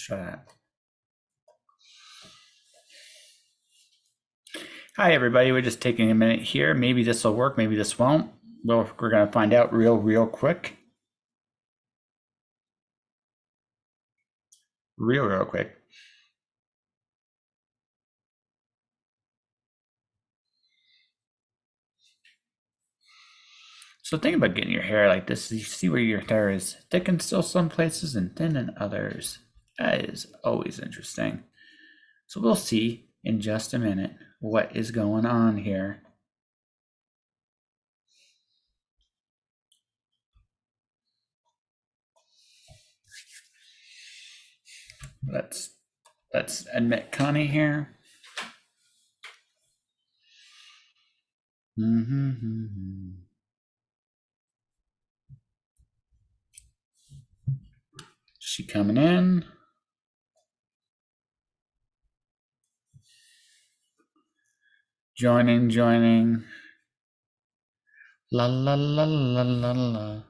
try that. Hi, everybody. We're just taking a minute here. Maybe this will work. Maybe this won't. Well, we're going to find out real quick. Real quick. So think about getting your hair like this. You see where your hair is thick in still some places and thin in others. That is always interesting. So we'll see in just a minute what is going on here. Let's admit Connie here. She coming in. Joining. La la la la la la.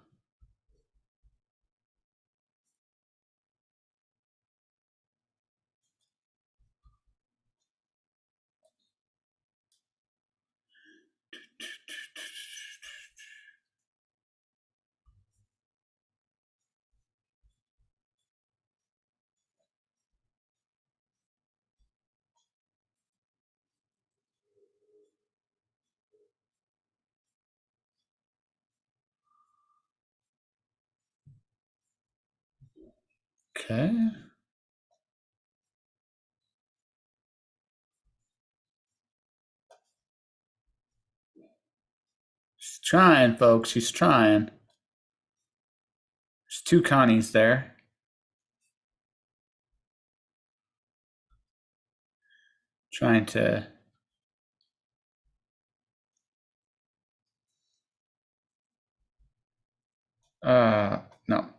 Okay. She's trying, folks. She's trying. There's two Connies there. Trying to. No.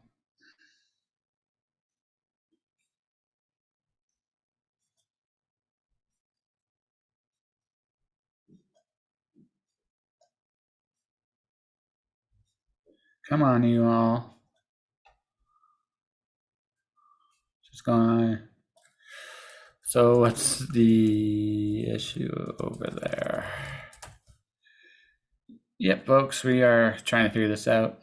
Come on, you all. She's gone. So what's the issue over there? Yep, folks, we are trying to figure this out.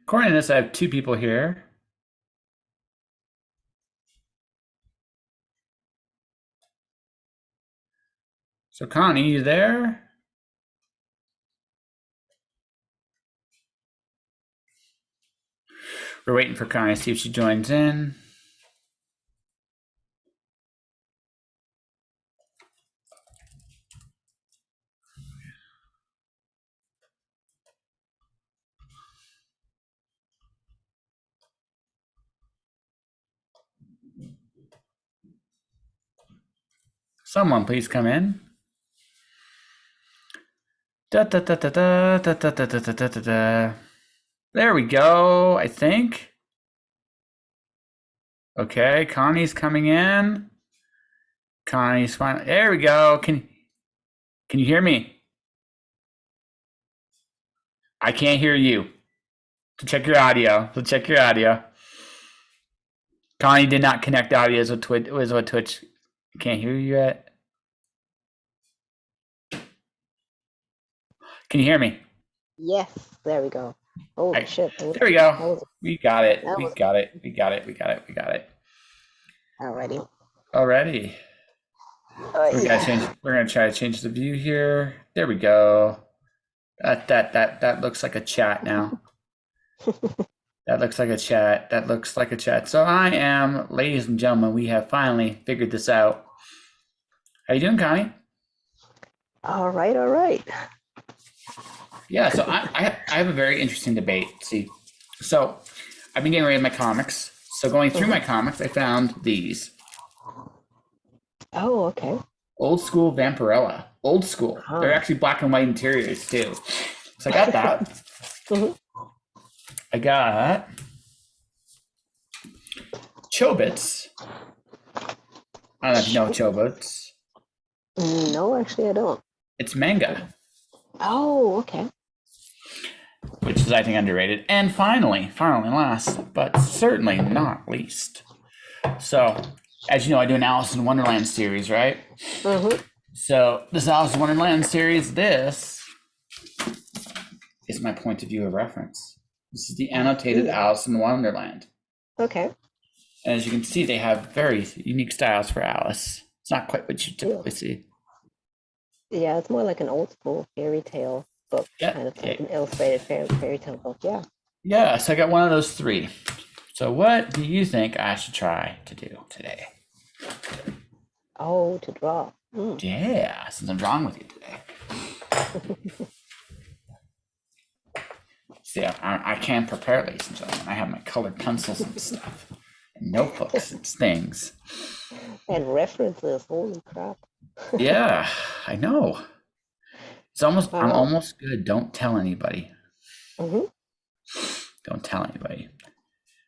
According to this, I have two people here. So Connie, you there? We're waiting for Connie to see if she joins in. Someone please come in. Da, da, da, da, da, da, da, da, da, da, da, da. There we go, I think. Okay, Connie's coming in. Connie's finally. There we go. Can you hear me? I can't hear you. So check your audio. Connie did not connect audio with Twitch. Can't hear you yet. Can you hear me? Yes, there we go. Holy shit. There we go. We got it. We got it. Alrighty. Yeah. We're gonna try to change the view here. There we go. That looks like a chat now. That looks like a chat. That looks like a chat. So I am, ladies and gentlemen, we have finally figured this out. How you doing, Connie? All right, all right. Yeah, so I have a very interesting debate. See, so I've been getting rid of my comics. So going through my comics, I found these. Oh, okay. Old school Vampirella. Old school. They're Huh. actually black and white interiors too. So I got that. Mhm. I got Chobits. I don't know if you know Chobits. No, actually, I don't. It's manga, Oh, okay. which is I think underrated. And finally last, but certainly not least. So, as you know, I do an Alice in Wonderland series, right? Mm-hmm. So this Alice in Wonderland series, this is my point of view of reference. This is the annotated Yeah. Alice in Wonderland. Okay. And as you can see, they have very unique styles for Alice. It's not quite what you typically see. Yeah, it's more like an old school fairy tale book, Yeah, kind of like an illustrated fairy tale book. Yeah. yeah, so I got one of those three. So what do you think I should try to do today? Oh, to draw. Yeah, since I'm drawing with you today. See, I can prepare, ladies and gentlemen. I have my colored pencils and stuff, and notebooks and things. And references. Holy crap. Yeah, I know. I'm Wow. almost good. Don't tell anybody. Mm-hmm. Don't tell anybody.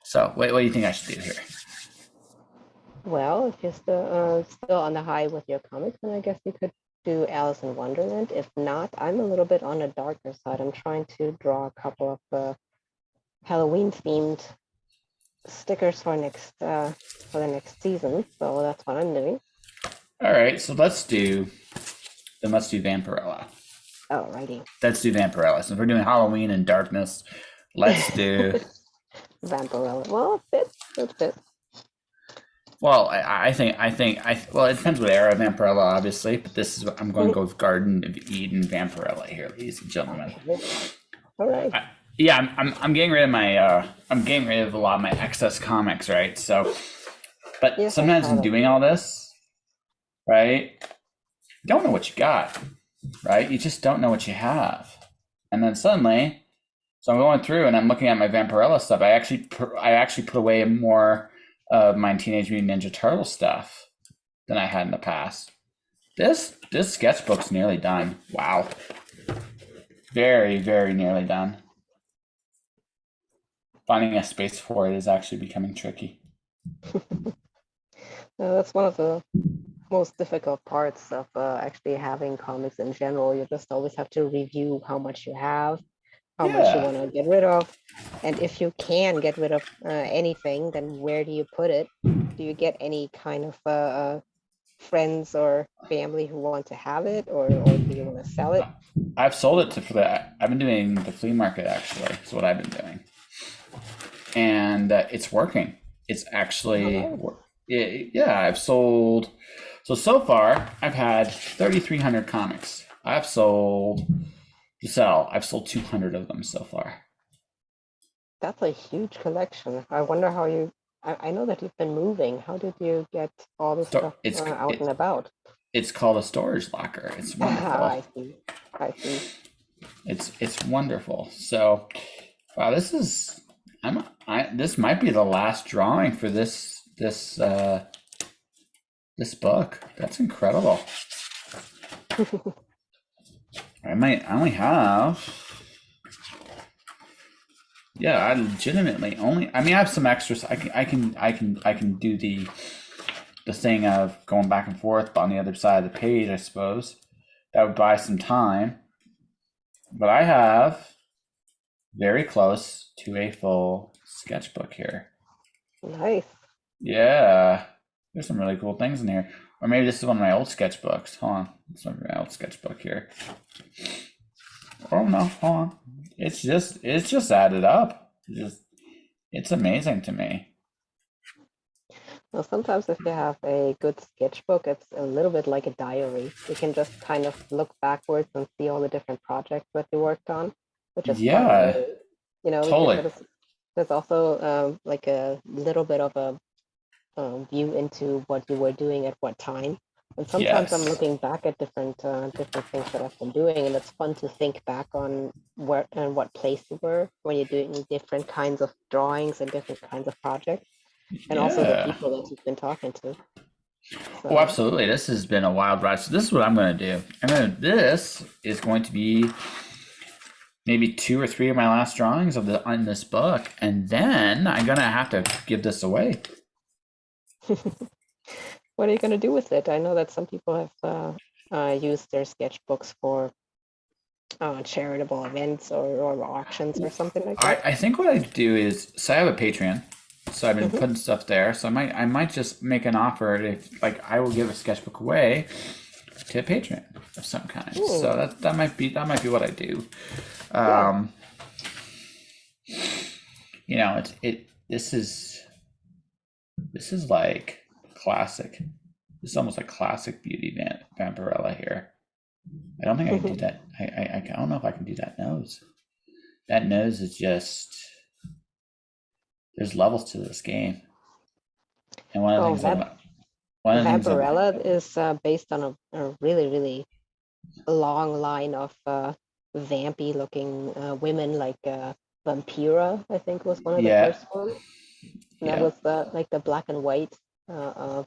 So, what do you think I should do here? Well, if you're still on the high with your comics, then I guess you could do Alice in Wonderland. If not, I'm a little bit on the darker side. I'm trying to draw a couple of Halloween themed stickers for the next season. So that's what I'm doing. All right, so let's do Vampirella. Alrighty. Let's do Vampirella. Since we're doing Halloween and darkness, let's do. Vampirella. Well, it fits. Well, I think well, it depends what era of Vampirella, obviously, but this is I'm going to go with Garden of Eden Vampirella here, ladies and gentlemen. All right. Yeah, I'm getting rid of my I'm getting rid of a lot of my excess comics, right? So, but Yes, sometimes in doing all this, right, you don't know what you got, right? You just don't know what you have, and then suddenly, so I'm going through and I'm looking at my Vampirella stuff. I actually put away more of my Teenage Mutant Ninja Turtle stuff than I had in the past. This sketchbook's nearly done. Wow, very nearly done. Finding a space for it is actually becoming tricky. That's one of the most difficult parts of actually having comics in general. You just always have to review how much you have, how much you want to get rid of, and if you can get rid of anything, then where do you put it? Do you get any kind of friends or family who want to have it, or do you want to sell it? I've sold it for that. I've been doing the flea market, actually. That's what I've been doing, and it's working. It's actually, yeah. I've sold. So far, I've had 3,300 comics. I've sold 200 of them so far. That's a huge collection. I wonder how you. I know that you've been moving. How did you get all this stuff out and about? It's called a storage locker. It's wonderful. I see. It's wonderful. So, wow, this might be the last drawing for this book. That's incredible. I only have. Yeah, I legitimately only. I mean, I have some extras. I can do the thing of going back and forth on the other side of the page. I suppose that would buy some time, but I have very close to a full sketchbook here. Nice. Yeah, there's some really cool things in here. Or maybe this is one of my old sketchbooks. Hold on, it's one of my old sketchbook here. Oh no, hold on. It's just added up. It's amazing to me. Well, sometimes if you have a good sketchbook, it's a little bit like a diary. You can just kind of look backwards and see all the different projects that you worked on, which is fun Yeah, too. Because totally. there's also like a little bit of a view into what you were doing at what time. And sometimes I'm Yes. looking back at different things that I've been doing, and it's fun to think back on where and what place you were when you're doing different kinds of drawings and different kinds of projects, and also the Yeah. people that you've been talking to. Oh, So, absolutely. This has been a wild ride. So this is what I'm going to do. This is going to be maybe two or three of my last drawings of the on this book, and then I'm gonna have to give this away. what are you going to do with it? I know that some people have used their sketchbooks for charitable events or auctions or something like that. I think what I do is, so I have a Patreon, so I've been Hmm. putting stuff there. So I might just make an offer if like I will give a sketchbook away to a patron of some kind. So Hmm. that might be what I do. Yeah. Um, this is like classic. This is almost like classic beauty Vampirella here. I don't think I can do that. I don't know if I can do that nose. That nose is just, there's levels to this game. And one of the Well, things I'm one of the things I'm Vampirella is based on a really, really long line of vampy looking women, like Vampira, I think was one of the yeah, first ones. And that yeah, was like the black and white,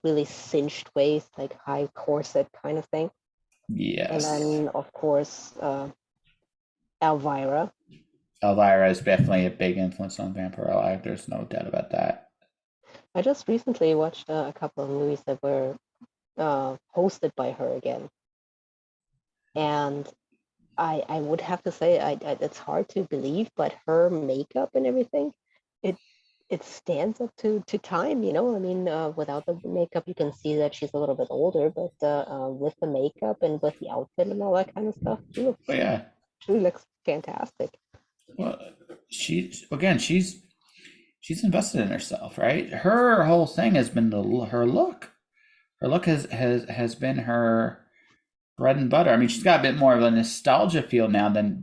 really cinched waist, like high corset kind of thing. And yes. then, of course, Elvira. Elvira is definitely a big influence on Vampirella. There's no doubt about that. I just recently watched a couple of movies that were hosted by her again. And I would have to say it's hard to believe, but her makeup and everything, it it stands up to time, you know. I mean, without the makeup, you can see that she's a little bit older, but with the makeup and with the outfit and all that kind of stuff, But yeah, she looks fantastic. well, she's invested in herself, right? Her whole thing has been her look. Her look has been her bread and butter. I mean, she's got a bit more of a nostalgia feel now than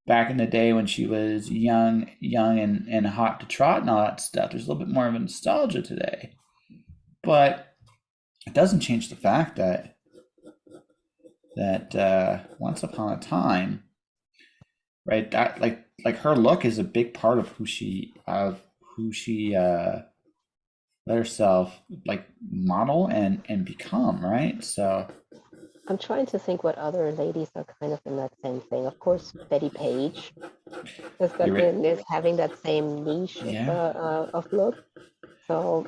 back in the day when she was young and hot to trot and all that stuff. There's a little bit more of a nostalgia today, but it doesn't change the fact that once upon a time, right? That like her look is a big part of who she let herself like model and become, right? So I'm trying to think what other ladies are kind of in that same thing. Of course, Betty Page you're right. is having that same niche Yeah, of look. So,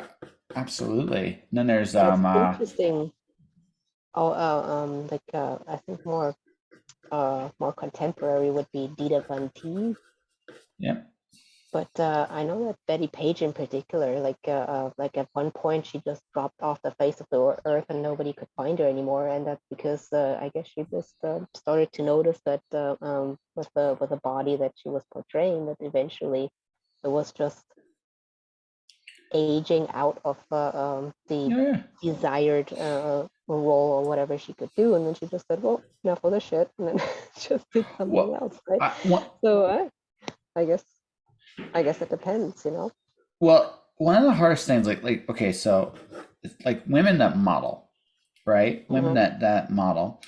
absolutely. And then there's and it's interesting. Oh, like I think more contemporary would be Dita Von Teese, yeah. but I know that Betty Page in particular, like at one point she just dropped off the face of the earth and nobody could find her anymore, and that's because I guess she just started to notice that with the body that she was portraying, that eventually it was just aging out of the Yeah, yeah. desired role or whatever she could do, and then she just said, "Well, enough of this shit," and then just did something Well, else, right? one, So I guess I guess it depends, you know. one of the hardest things, like okay, so it's like women that model, right? Women Hmm. that model.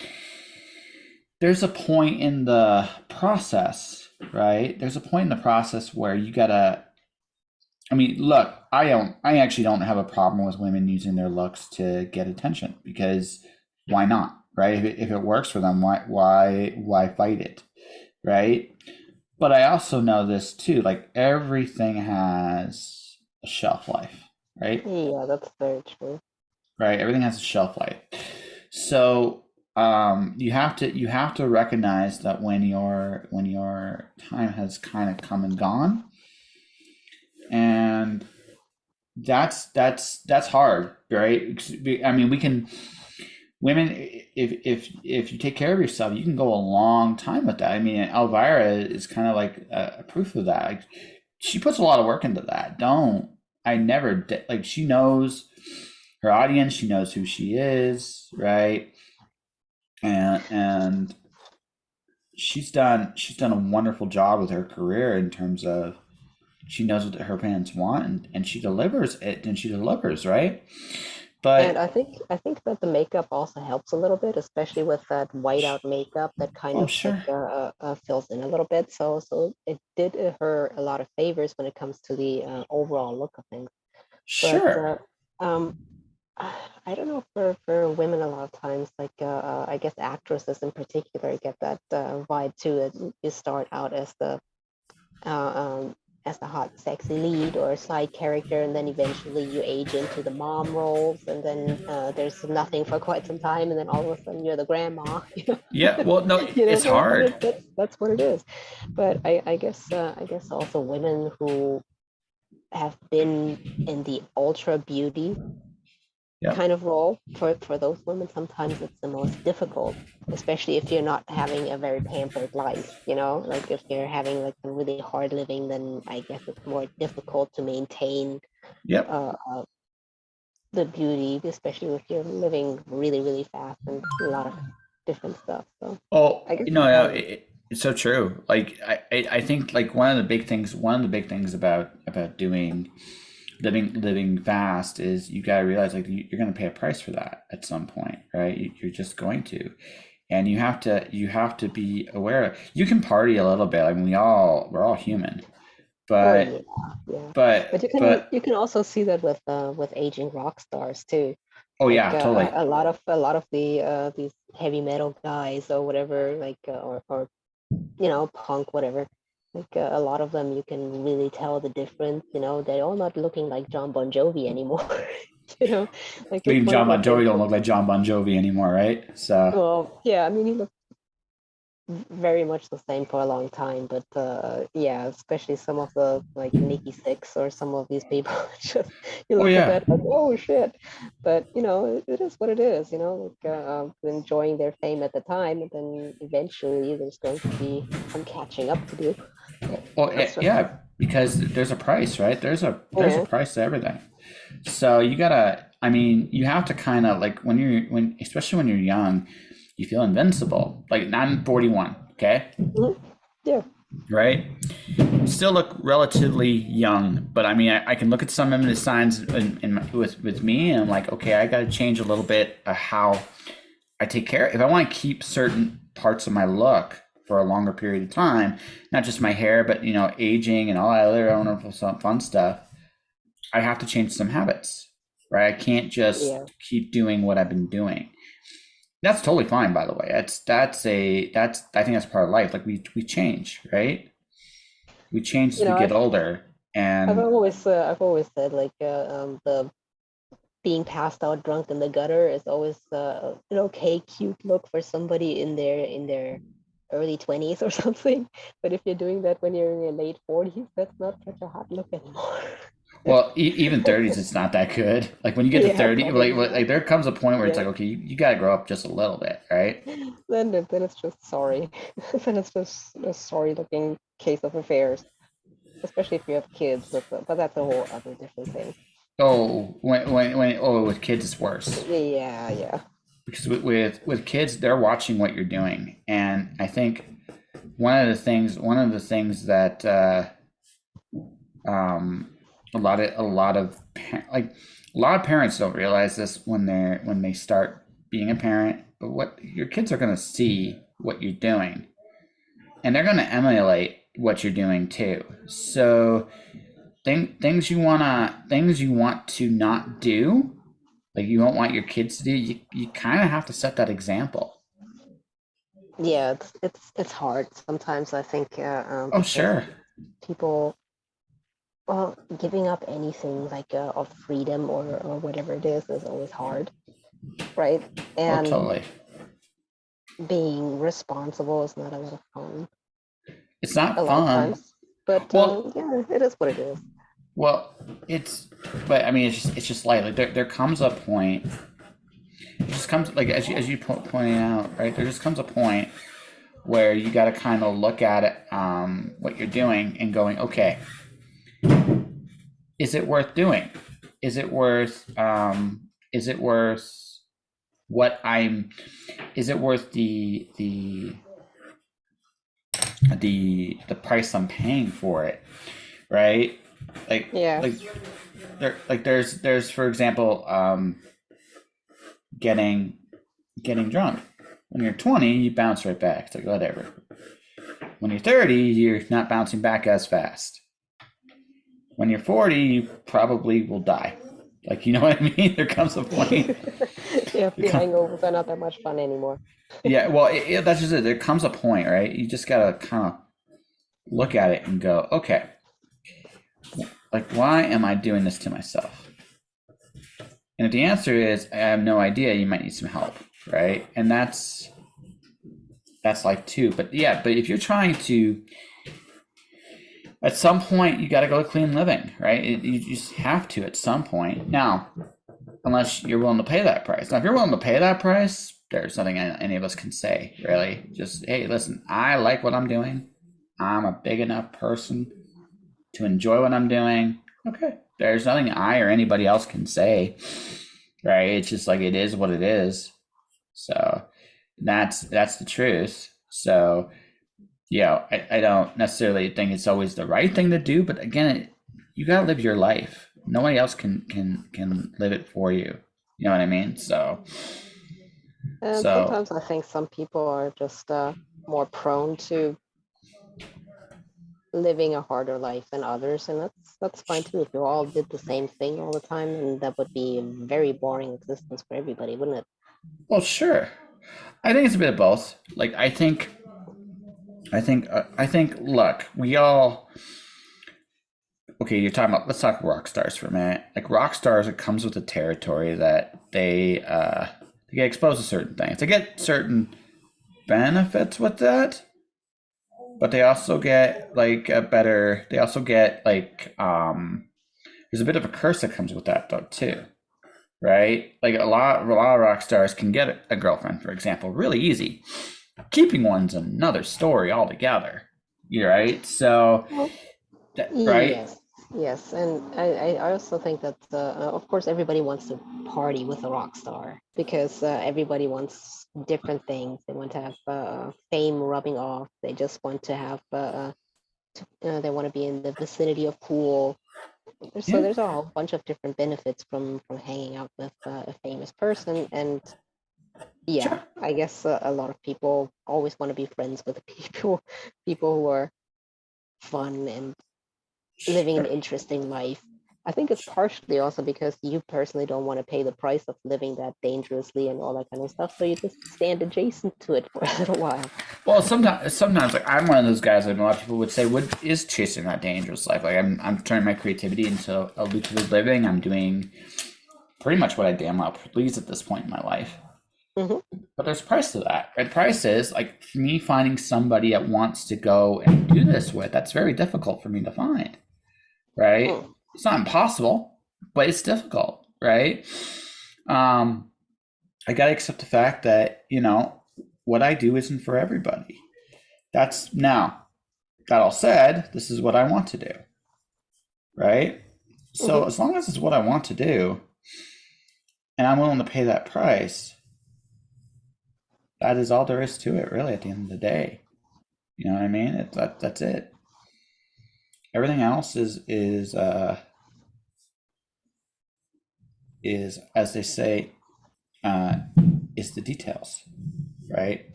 There's a point in the process, right? There's a point in the process where you gotta. I mean, look, I actually don't have a problem with women using their looks to get attention because why not, right? If it works for them, why fight it, right? But I also know this too, like everything has a shelf life, right? Yeah, that's very true. Right? Everything has a shelf life. So you have to recognize that when your time has kind of come and gone, and that's hard, right? I mean, we can women, if you take care of yourself, you can go a long time with that. I mean, Elvira is kind of like a proof of that. Like she puts a lot of work into that. Don't I never did. Like, she knows her audience, she knows who she is, right? And she's done a wonderful job with her career in terms of she knows what her fans want, and she delivers it, and she delivers, right? And But I think that the makeup also helps a little bit, especially with that whiteout makeup that kind oh, of like sure, fills in a little bit. So it did her a lot of favors when it comes to the overall look of things. But sure. um, I don't know, for women a lot of times, like I guess actresses in particular get that vibe too. That you start out uh, um, as the hot, sexy lead or side character, and then eventually you age into the mom roles, and then there's nothing for quite some time, and then all of a sudden you're the grandma. Yeah, well, no, You know, it's hard. that's what it is. But I guess also women who have been in the ultra beauty Yeah, kind of role, for those women sometimes it's the most difficult, especially if you're not having a very pampered life, like if you're having like a really hard living, then I guess it's more difficult to maintain yep. uh, the beauty, especially if you're living really really fast and a lot of different stuff. So Oh, I guess no, it's no, hard. it's so true. Like, I think, like, one of the big things about doing living fast is you gotta realize, like, you're gonna pay a price for that at some point, right? You're just going to, and you have to be aware. You can party a little bit. I mean, we're all human, Oh yeah, but yeah. But you but can but you can also see that with aging rock stars too. oh Like yeah, totally. a lot of the these heavy metal guys or whatever, like or punk, whatever. Like a lot of them, you can really tell the difference. They're all not looking like John Bon Jovi anymore. You know, like it's Even one of John my Bon Jovi don't favorite. look like John Bon Jovi anymore, right? So Well, yeah, I mean, he looked very much the same for a long time, but yeah, especially some of the like Nikki Six or some of these people, just you oh look at yeah. that like, oh shit. But it is what it is. Like enjoying their fame at the time, and then eventually there's going to be some catching up to do. Well, That's just yeah, because there's a price, right? There's a yeah. price to everything. So you gotta, I mean, you have to kind of, like, especially when you're young, you feel invincible. Like, I'm 41, okay, Mhm. Yeah. right? Still look relatively young, but I mean, I can look at some of the signs with me, and I'm like, okay, I got to change a little bit of how I take care. If I want to keep certain parts of my look for a longer period of time, not just my hair, but aging and all that other wonderful fun stuff, I have to change some habits, right? I can't just Yeah. keep doing what I've been doing. That's totally fine, by the way. That's I think that's part of life. Like, we change, right? We change as we get I've older, I've and always uh, I've always said like the being passed out drunk in the gutter is always an okay, cute look for somebody in their early 20s or something. But if you're doing that when you're in your late 40s, that's not such a hot look anymore. well, even 30s, it's not that good. Like, when you get to Yeah, 30, like, probably like not. there comes a point where it's Yeah. like, okay, you got to grow up just a little bit, right? Then it's just sorry. Then it's just a sorry looking case of affairs, especially if you have kids. But that's a whole other different thing. Oh, with kids, it's worse, Yeah, yeah. because with kids, they're watching what you're doing, and I think one of the things that um, a lot of parents don't realize this when they start being a parent, but what your kids are going to see what you're doing, and they're going to emulate what you're doing too. So things you want to not do, like, you don't want your kids to do, you kind of have to set that example. Yeah, it's hard sometimes, I think, Oh, because sure. people, well, giving up anything like of freedom or whatever it is always hard, right? Oh, And totally. being responsible is not a lot of fun It's a not lot of fun. times. But Well, yeah, it is what it is. well, it's but I mean, it's just light. Like, there comes a point. It just comes, like, as you pointing out, right? There just comes a point where you got to kind of look at it, what you're doing, and going, okay, is it worth doing? Is it worth is it worth what I'm is it worth the price I'm paying for it, right? Like Yeah. like there's for example getting drunk. When you're 20, you bounce right back. It's like whatever. When you're 30, you're not bouncing back as fast. When you're 40, you probably will die. Like, you know what I mean? There comes a point. Yeah, the hangovers are not that much fun anymore. Yeah, well, that's just it. There comes a point, right? You just gotta kind of look at it and go, okay, like, why am I doing this to myself? And if the answer is I have no idea, you might need some help, right? And that's life too. But yeah, but if you're trying to, at some point, you got to go to clean living, right? You just have to at some point. Now, unless you're willing to pay that price. Now, if you're willing to pay that price, there's nothing any of us can say, really. Just, hey, listen, I like what I'm doing. I'm a big enough person to enjoy what I'm doing. Okay. There's nothing I or anybody else can say, right? It's just like it is what it is. So that's the truth. So, yeah, I don't necessarily think it's always the right thing to do, but again, you gotta live your life. Nobody else can live it for you. You know what I mean? So And sometimes I think some people are just more prone to living a harder life than others, and that's fine too. If you all did the same thing all the time, and that would be a very boring existence for everybody, wouldn't it? well, sure. I think it's a bit of both. Like I think. Look, we all. Okay, you're talking about. Let's talk rock stars for a minute. Like rock stars, it comes with the territory that they get exposed to certain things. They get certain benefits with that, but they also get like a better. They also get like there's a bit of a curse that comes with that though too, right? Like a lot of rock stars can get a girlfriend, for example, really easy. Keeping one's another story altogether. You're right. So, Well, right? yes, yes, and I also think that of course everybody wants to party with a rock star because everybody wants different things. They want to have fame rubbing off. They just want to have they want to be in the vicinity of cool. So Yeah, there's a whole bunch of different benefits from hanging out with a famous person, and yeah, sure. I guess a lot of people always want to be friends with people who are fun and living an Sure. interesting life. I think it's partially also because you personally don't want to pay the price of living that dangerously and all that kind of stuff, so you just stand adjacent to it for a little while. Well, sometimes like I'm one of those guys. Like a lot of people would say, "What is chasing that dangerous life?" Like I'm turning my creativity into a lucrative living. I'm doing pretty much what I damn well please at this point in my life. Hmm. But there's a price to that. And the price is like for me finding somebody that wants to go and do this with. That's very difficult for me to find. Right? Mm. It's not impossible, but it's difficult. Right? Um, I got to accept the fact that what I do isn't for everybody. That's now. That all said, this is what I want to do. Right? So Hmm. as long as it's what I want to do, and I'm willing to pay that price, that is all there is to it, really. At the end of the day, you know what I mean? That's it. Everything else is as they say, uh, is the details, right?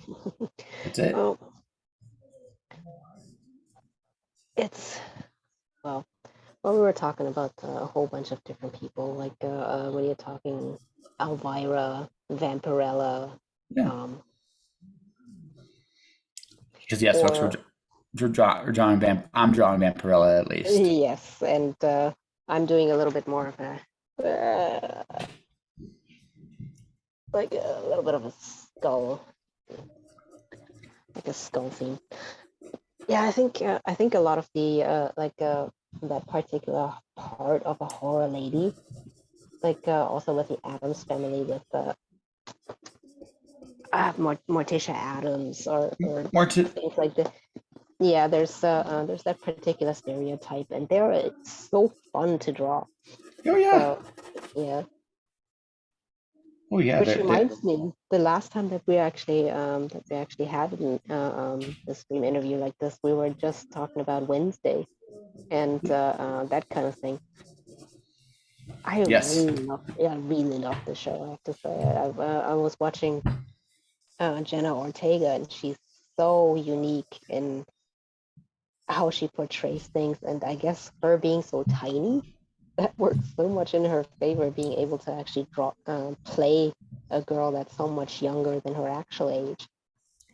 That's it. Well, it's well, we were talking about a whole bunch of different people, like when you're talking Elvira, Vampirella, Yeah. um, Because yes, folks, or we're drawing I'm drawing Vampirella at least. yes, and I'm doing a little bit more of like a little bit of a skull, like a skull theme. Yeah, I think a lot of the that particular part of a horror lady, like also with the Adams family, with Morticia Adams or More to things like that. Yeah, there's that particular stereotype, and it's so fun to draw. Oh yeah. So yeah, Oh yeah. which reminds me, the last time that we actually had a stream interview like this, we were just talking about Wednesday and that kind of thing. I Yes. really love the show. I have to say, I was watching Jenna Ortega, and she's so unique in how she portrays things, and I guess her being so tiny, that works so much in her favor, being able to actually play a girl that's so much younger than her actual age.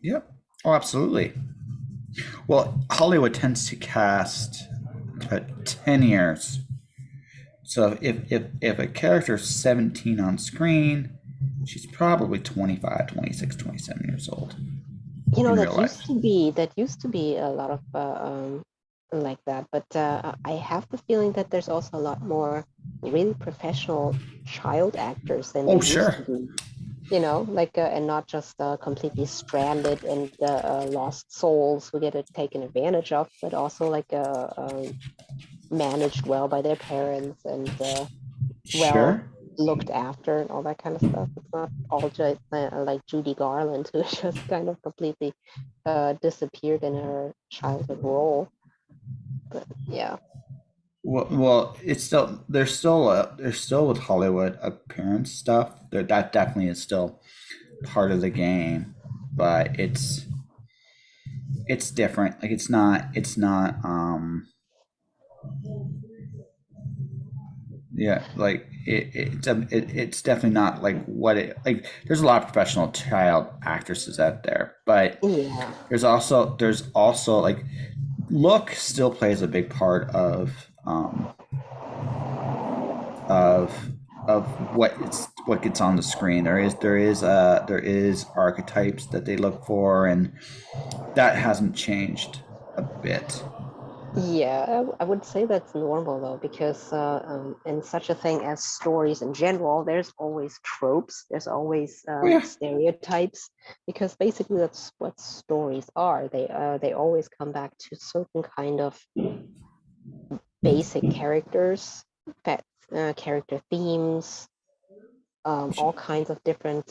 Yep. Oh, absolutely. Well, Hollywood tends to cast about 10 years. So if a character's 17 on screen, she's probably 25, 26, 27 years old You know, in real life. that used to be a lot of like that, but I have the feeling that there's also a lot more really professional child actors than Oh, there used sure. to be. You know, like and not just completely stranded and lost souls who get taken advantage of, but also like managed well by their parents and well Sure. looked after and all that kind of stuff. It's not all just like Judy Garland, who just kind of completely disappeared in her childhood role. But yeah. Well, it's still there's still with Hollywood appearance stuff. That definitely is still part of the game, but it's different. Like it's not yeah, like it's definitely not like what it like. There's a lot of professional child actresses out there, but Yeah. there's also like look still plays a big part of what gets on the screen. There is archetypes that they look for, and that hasn't changed a bit. Yeah, I would say that's normal though, because in such a thing as stories in general, there's always tropes, there's always Oh yeah, stereotypes, because basically that's what stories are. They always come back to certain kind of basic characters, that character themes, all kinds of different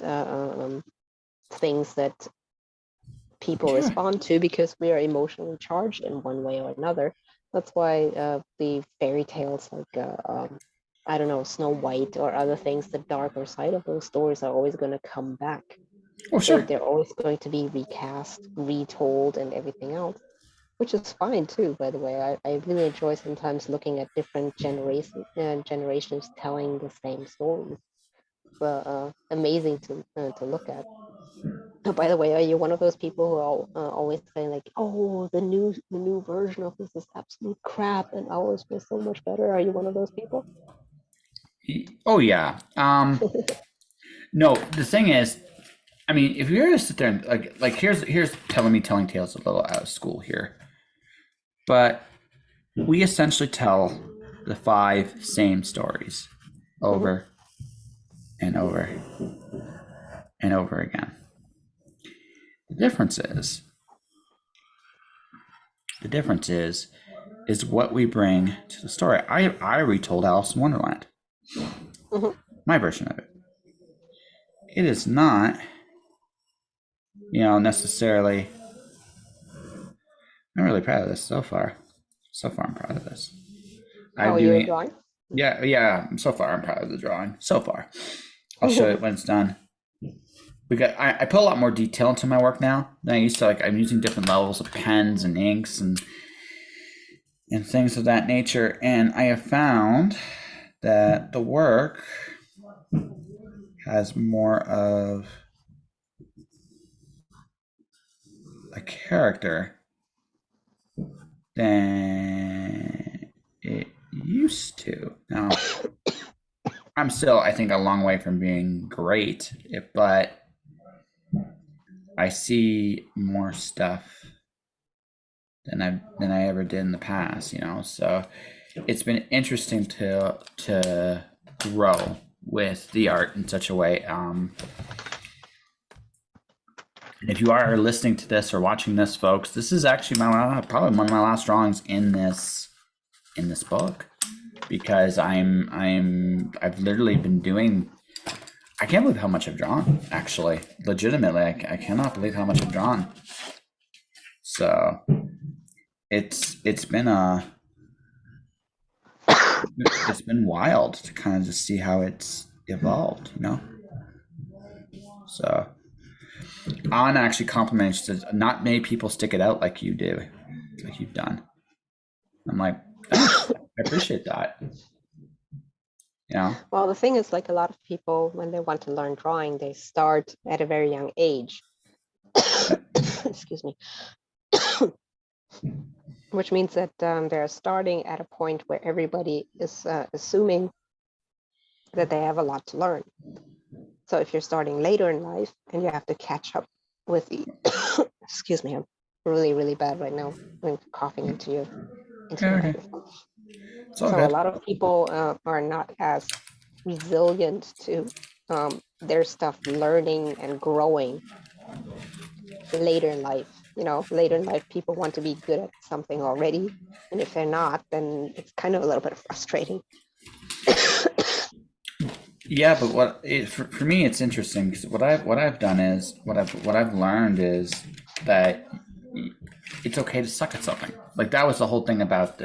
things that people sure. respond to because we are emotionally charged in one way or another. That's why the fairy tales like I don't know, Snow White or other things, the darker side of those stories are always going to come back. Oh They're sure. they're always going to be recast, retold, and everything else, which is fine too. By the way, I really enjoy sometimes looking at different generations telling the same stories. It's amazing to look at. Oh, by the way, are you one of those people who are always saying like, "Oh, the new version of this is absolute crap, and ours was so much better"? Are you one of those people? Oh yeah. No, the thing is, I mean, if you're to sit there and like here's telling tales a little out of school here, but we essentially tell the five same stories Mhm. over and over and over again. The difference is the difference is what we bring to the story. I retold Alice in Wonderland, Mhm. my version of it. It is not, necessarily. I'm really proud of this so far. So far, I'm proud of this. How I'm are you doing, drawing? yeah, yeah. So far, I'm proud of the drawing. So far, I'll show it when it's done. I put a lot more detail into my work now than I used to. Like I'm using different levels of pens and inks and things of that nature. And I have found that the work has more of a character than it used to. Now, I'm still, I think, a long way from being great, but I see more stuff than I ever did in the past. So it's been interesting to grow with the art in such a way. If you are listening to this or watching this, folks, this is actually probably one of my last drawings in this book, because I've literally been doing. I can't believe how much I've drawn. Actually, legitimately, I cannot believe how much I've drawn. So it's been it's been wild to kind of just see how it's evolved, you know. So Anna actually compliments. Says, not many people stick it out like you do, like you've done. I'm like, thanks. I appreciate that. Yeah. Well, the thing is, like a lot of people, when they want to learn drawing, they start at a very young age. Excuse me. Which means that they're starting at a point where everybody is assuming that they have a lot to learn. So if you're starting later in life and you have to catch up with the, excuse me, I'm really, really bad right now. I'm coughing into your microphone. So good. a lot of people are not as resilient to their stuff learning and growing later in life. You know, later in life, people want to be good at something already. And if they're not, then it's kind of a little bit frustrating. Yeah, but for me, it's interesting because what I've done is what I've learned is that it's okay to suck at something. Like that was the whole thing about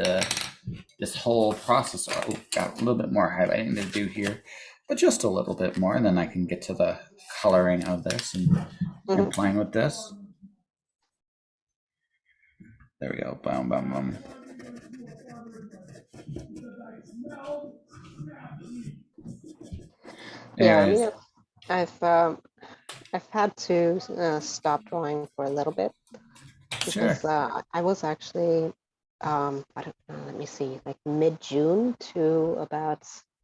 this whole process. Oh, got a little bit more highlighting to do here, but just a little bit more, and then I can get to the coloring of this and playing with this. There we go. Boom, boom, boom. Yeah, I mean, I've had to stop drawing for a little bit because I was actually I don't know, let me see, like mid-June to about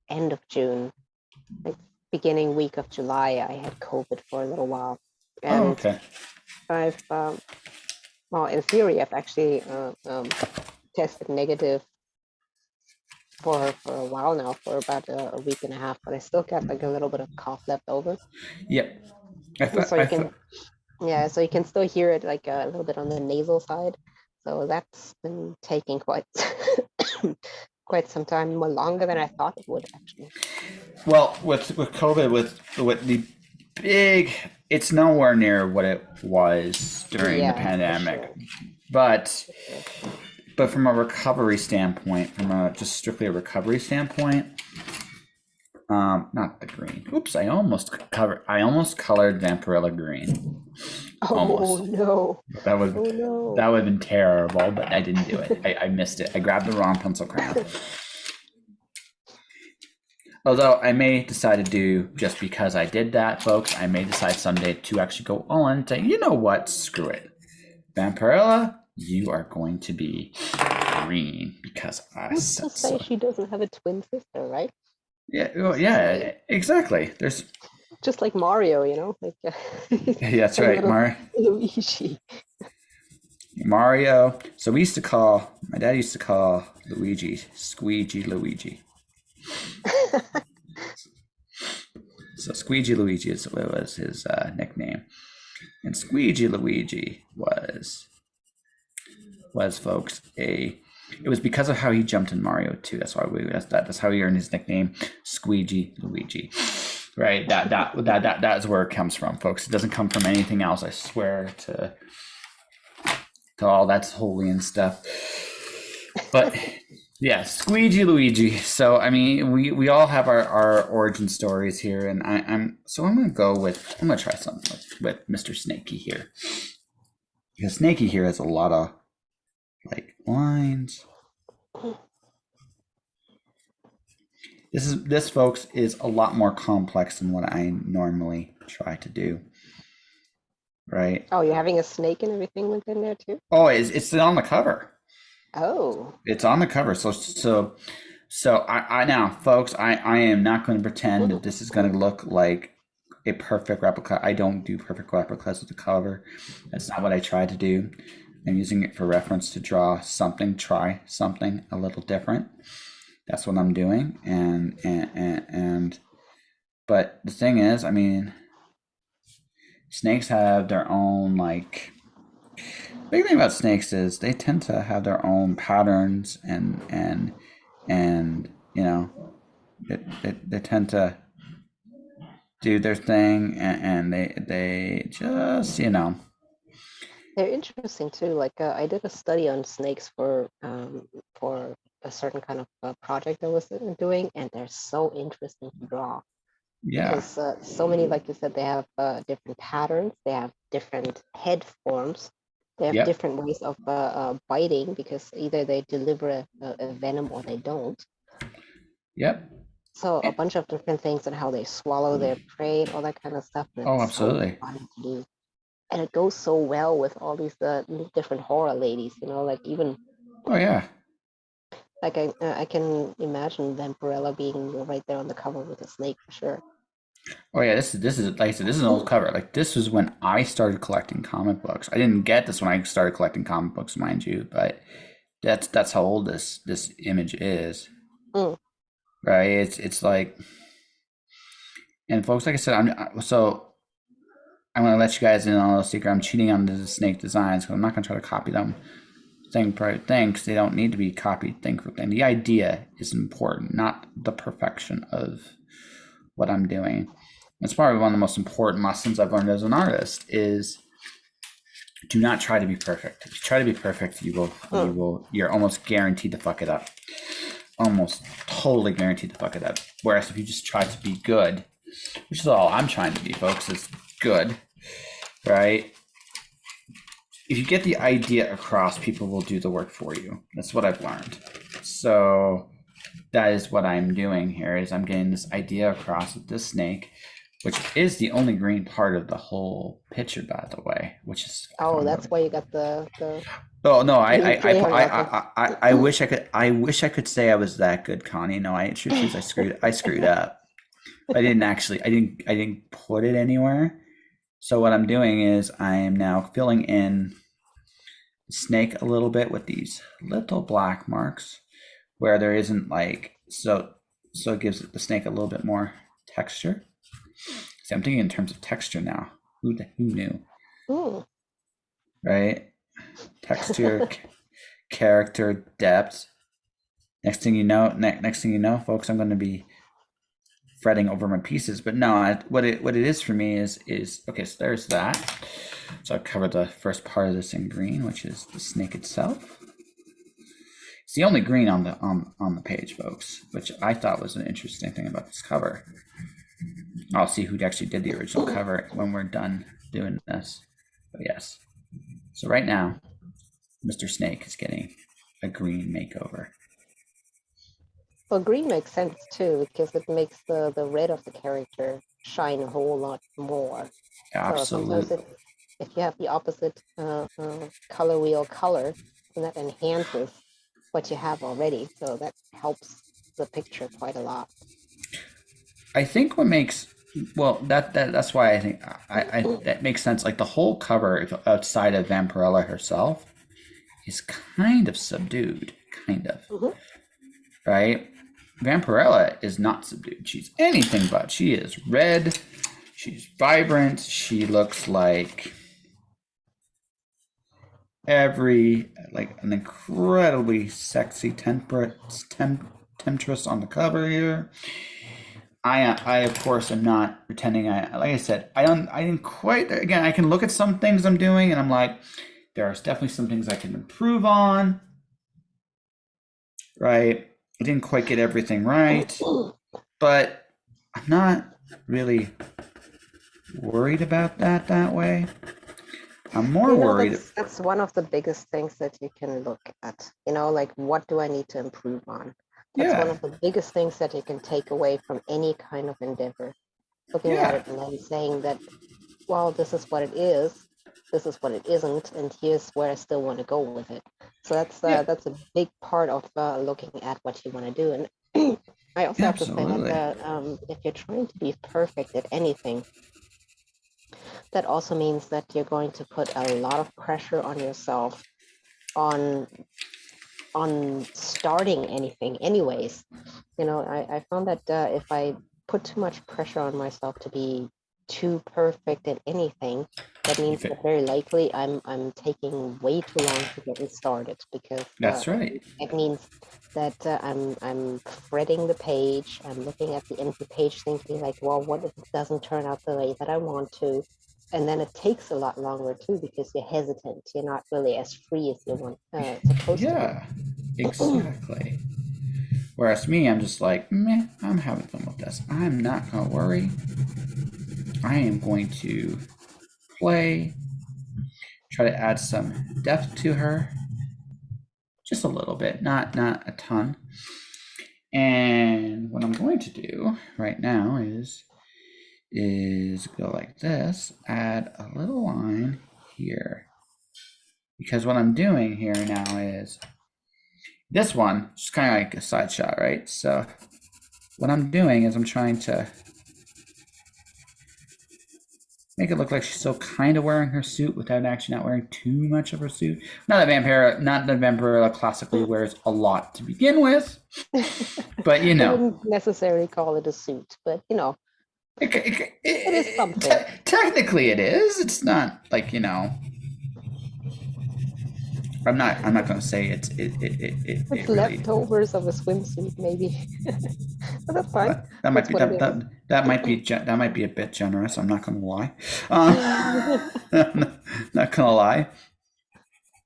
end of June, like beginning week of July, I had COVID for a little while, and I've well, in theory, I've actually tested negative for a while now, for about a week and a half, but I still got like a little bit of cough left over. Yep. So you can, yeah, so you can still hear it like a little bit on the nasal side. So that's been taking quite quite some time, more longer than I thought it would actually. Well, with COVID, with the big, it's nowhere near what it was during the pandemic, but from a recovery standpoint, from a just strictly a recovery standpoint, not the green. Oops, I almost colored Vampirella green. Oh almost. No! That would have been terrible, but I didn't do it. I missed it. I grabbed the wrong pencil crayon. Although I may decide to do, just because I did that, folks, I may decide someday to actually go on and say, you know what, screw it. Vampirella, you are going to be green because I said to say so. She doesn't have a twin sister, right? Yeah, well, yeah, exactly. There's just like Mario, you know, like yeah, that's right, Luigi. Mario. So my dad used to call Luigi Squeegee Luigi. So Squeegee Luigi was his nickname, and Squeegee Luigi was folks it was because of how he jumped in Mario 2. That's why that's how he earned his nickname, Squeegee Luigi. Right? That's where it comes from, folks. It doesn't come from anything else. I swear to all that's holy and stuff. But yeah, Squeegee Luigi. So I mean, we all have our origin stories here, and I'm gonna try something with Mr. Snakey here, because Snakey here has a lot of like lines. This folks is a lot more complex than what I normally try to do. Right? Oh, you're having a snake and everything within there too? Oh, it's on the cover. Oh. It's on the cover. So I now, folks, I am not going to pretend that this is going to look like a perfect replica. I don't do perfect replicas with the cover. That's not what I try to do. I'm using it for reference to try something a little different. That's what I'm doing. And but the thing is, I mean, snakes have their own like. Big thing about snakes is they tend to have their own patterns and you know they tend to do their thing and they just They're interesting too. Like I did a study on snakes for a certain kind of project I was doing, and they're so interesting to draw yeah, because so many, like you said, they have different patterns, they have different head forms, they have yep, different ways of biting because either they deliver a venom or they don't. yep. So a Eh, bunch of different things and how they swallow their prey and all that kind of stuff. And oh, it's so absolutely. fun to do. And it goes so well with all these different horror ladies, like even Oh yeah. like I can imagine Vampirella being right there on the cover with a snake for sure. Oh yeah, this is like I said, this is an old cover. Like this was when I started collecting comic books. I didn't get this when I started collecting comic books, mind you, but that's how old this image is, Mm. right? It's like, and folks, like I said, I'm gonna let you guys in on a little secret. I'm cheating on the snake designs because I'm not gonna try to copy them thing per thing because they don't need to be copied thing for thing. The idea is important, not the perfection of what I'm doing. That's probably one of the most important lessons I've learned as an artist is do not try to be perfect. If you try to be perfect, Mm. you're almost guaranteed to fuck it up. Almost totally guaranteed to fuck it up. Whereas if you just try to be good, which is all I'm trying to be, folks, is good, right? If you get the idea across, people will do the work for you. That's what I've learned. So that is what I'm doing here is I'm getting this idea across with this snake, which is the only green part of the whole picture, by the way, which is I Oh, found that's really. why you got the Oh no, replay hung up. I wish I could say I was that good, Connie. No, truth is I screwed up. I didn't put it anywhere. So what I'm doing is I am now filling in the snake a little bit with these little black marks where there isn't like so it gives the snake a little bit more texture. See, I'm thinking in terms of texture now. Who knew, Mm. right? Texture, character, depth. Next thing you know, folks, I'm going to be fretting over my pieces. But no, what it is for me is okay. So there's that. So I covered the first part of this in green, which is the snake itself. It's the only green on the page, folks, which I thought was an interesting thing about this cover. I'll see who actually did the original cover when we're done doing this. But yes. So right now, Mr. Snake is getting a green makeover. Well, green makes sense too because it makes the red of the character shine a whole lot more. So sometimes Absolute. if you have the opposite color wheel color, then that enhances what you have already. So that helps the picture quite a lot. I think what makes that's why I think I that makes sense. Like the whole cover outside of Vampirella herself is kind of subdued, kind of, Mhm. right? Vampirella is not subdued. She's anything but. She is red. She's vibrant. She looks like every like an incredibly sexy temptress on the cover here. I of course am not pretending. Like I said, I didn't quite. Again, I can look at some things I'm doing, and I'm like, there are definitely some things I can improve on. Right, I didn't quite get everything right, but I'm not really worried about that way. I'm more worried. That's one of the biggest things that you can look at. Like what do I need to improve on? That's one Yeah, of the biggest things that you can take away from any kind of endeavor. Looking at yeah, it and then saying that, well, this is what it is, this is what it isn't, and here's where I still want to go with it. So yeah, that's a big part of looking at what you want to do. And I also have to say, like, absolutely. if you're trying to be perfect at anything, that also means that you're going to put a lot of pressure on yourself on starting anything anyways. I found that if I put too much pressure on myself to be too perfect at anything, that means that very likely I'm taking way too long to get it started, because That's right. it means that I'm fretting the page. I'm looking at the empty page, thinking like, well, what if it doesn't turn out the way that I want to? And then it takes a lot longer too, because you're hesitant. You're not really as free as you want supposed to Yeah, exactly. Whereas me, I'm just like, meh, I'm having fun with this. I'm not gonna worry. I am going to play, try to add some depth to her, just a little bit, not a ton. And what I'm going to do right now is go like this, add a little line here. Because what I'm doing here now is this one, just kind of like a side shot, right? So what I'm doing is I'm trying to make it look like she's still kind of wearing her suit without actually not wearing too much of her suit. Not that Vampirella classically wears a lot to begin with, but you I know. wouldn't necessarily call it a suit, but you know, it is something. Technically it is. It's not like, you know, I'm not going to say it's It's really, leftovers of a swimsuit, maybe. But that's fine. that might That's be what it is. that might be a bit generous. I'm not going to lie. Not going to lie.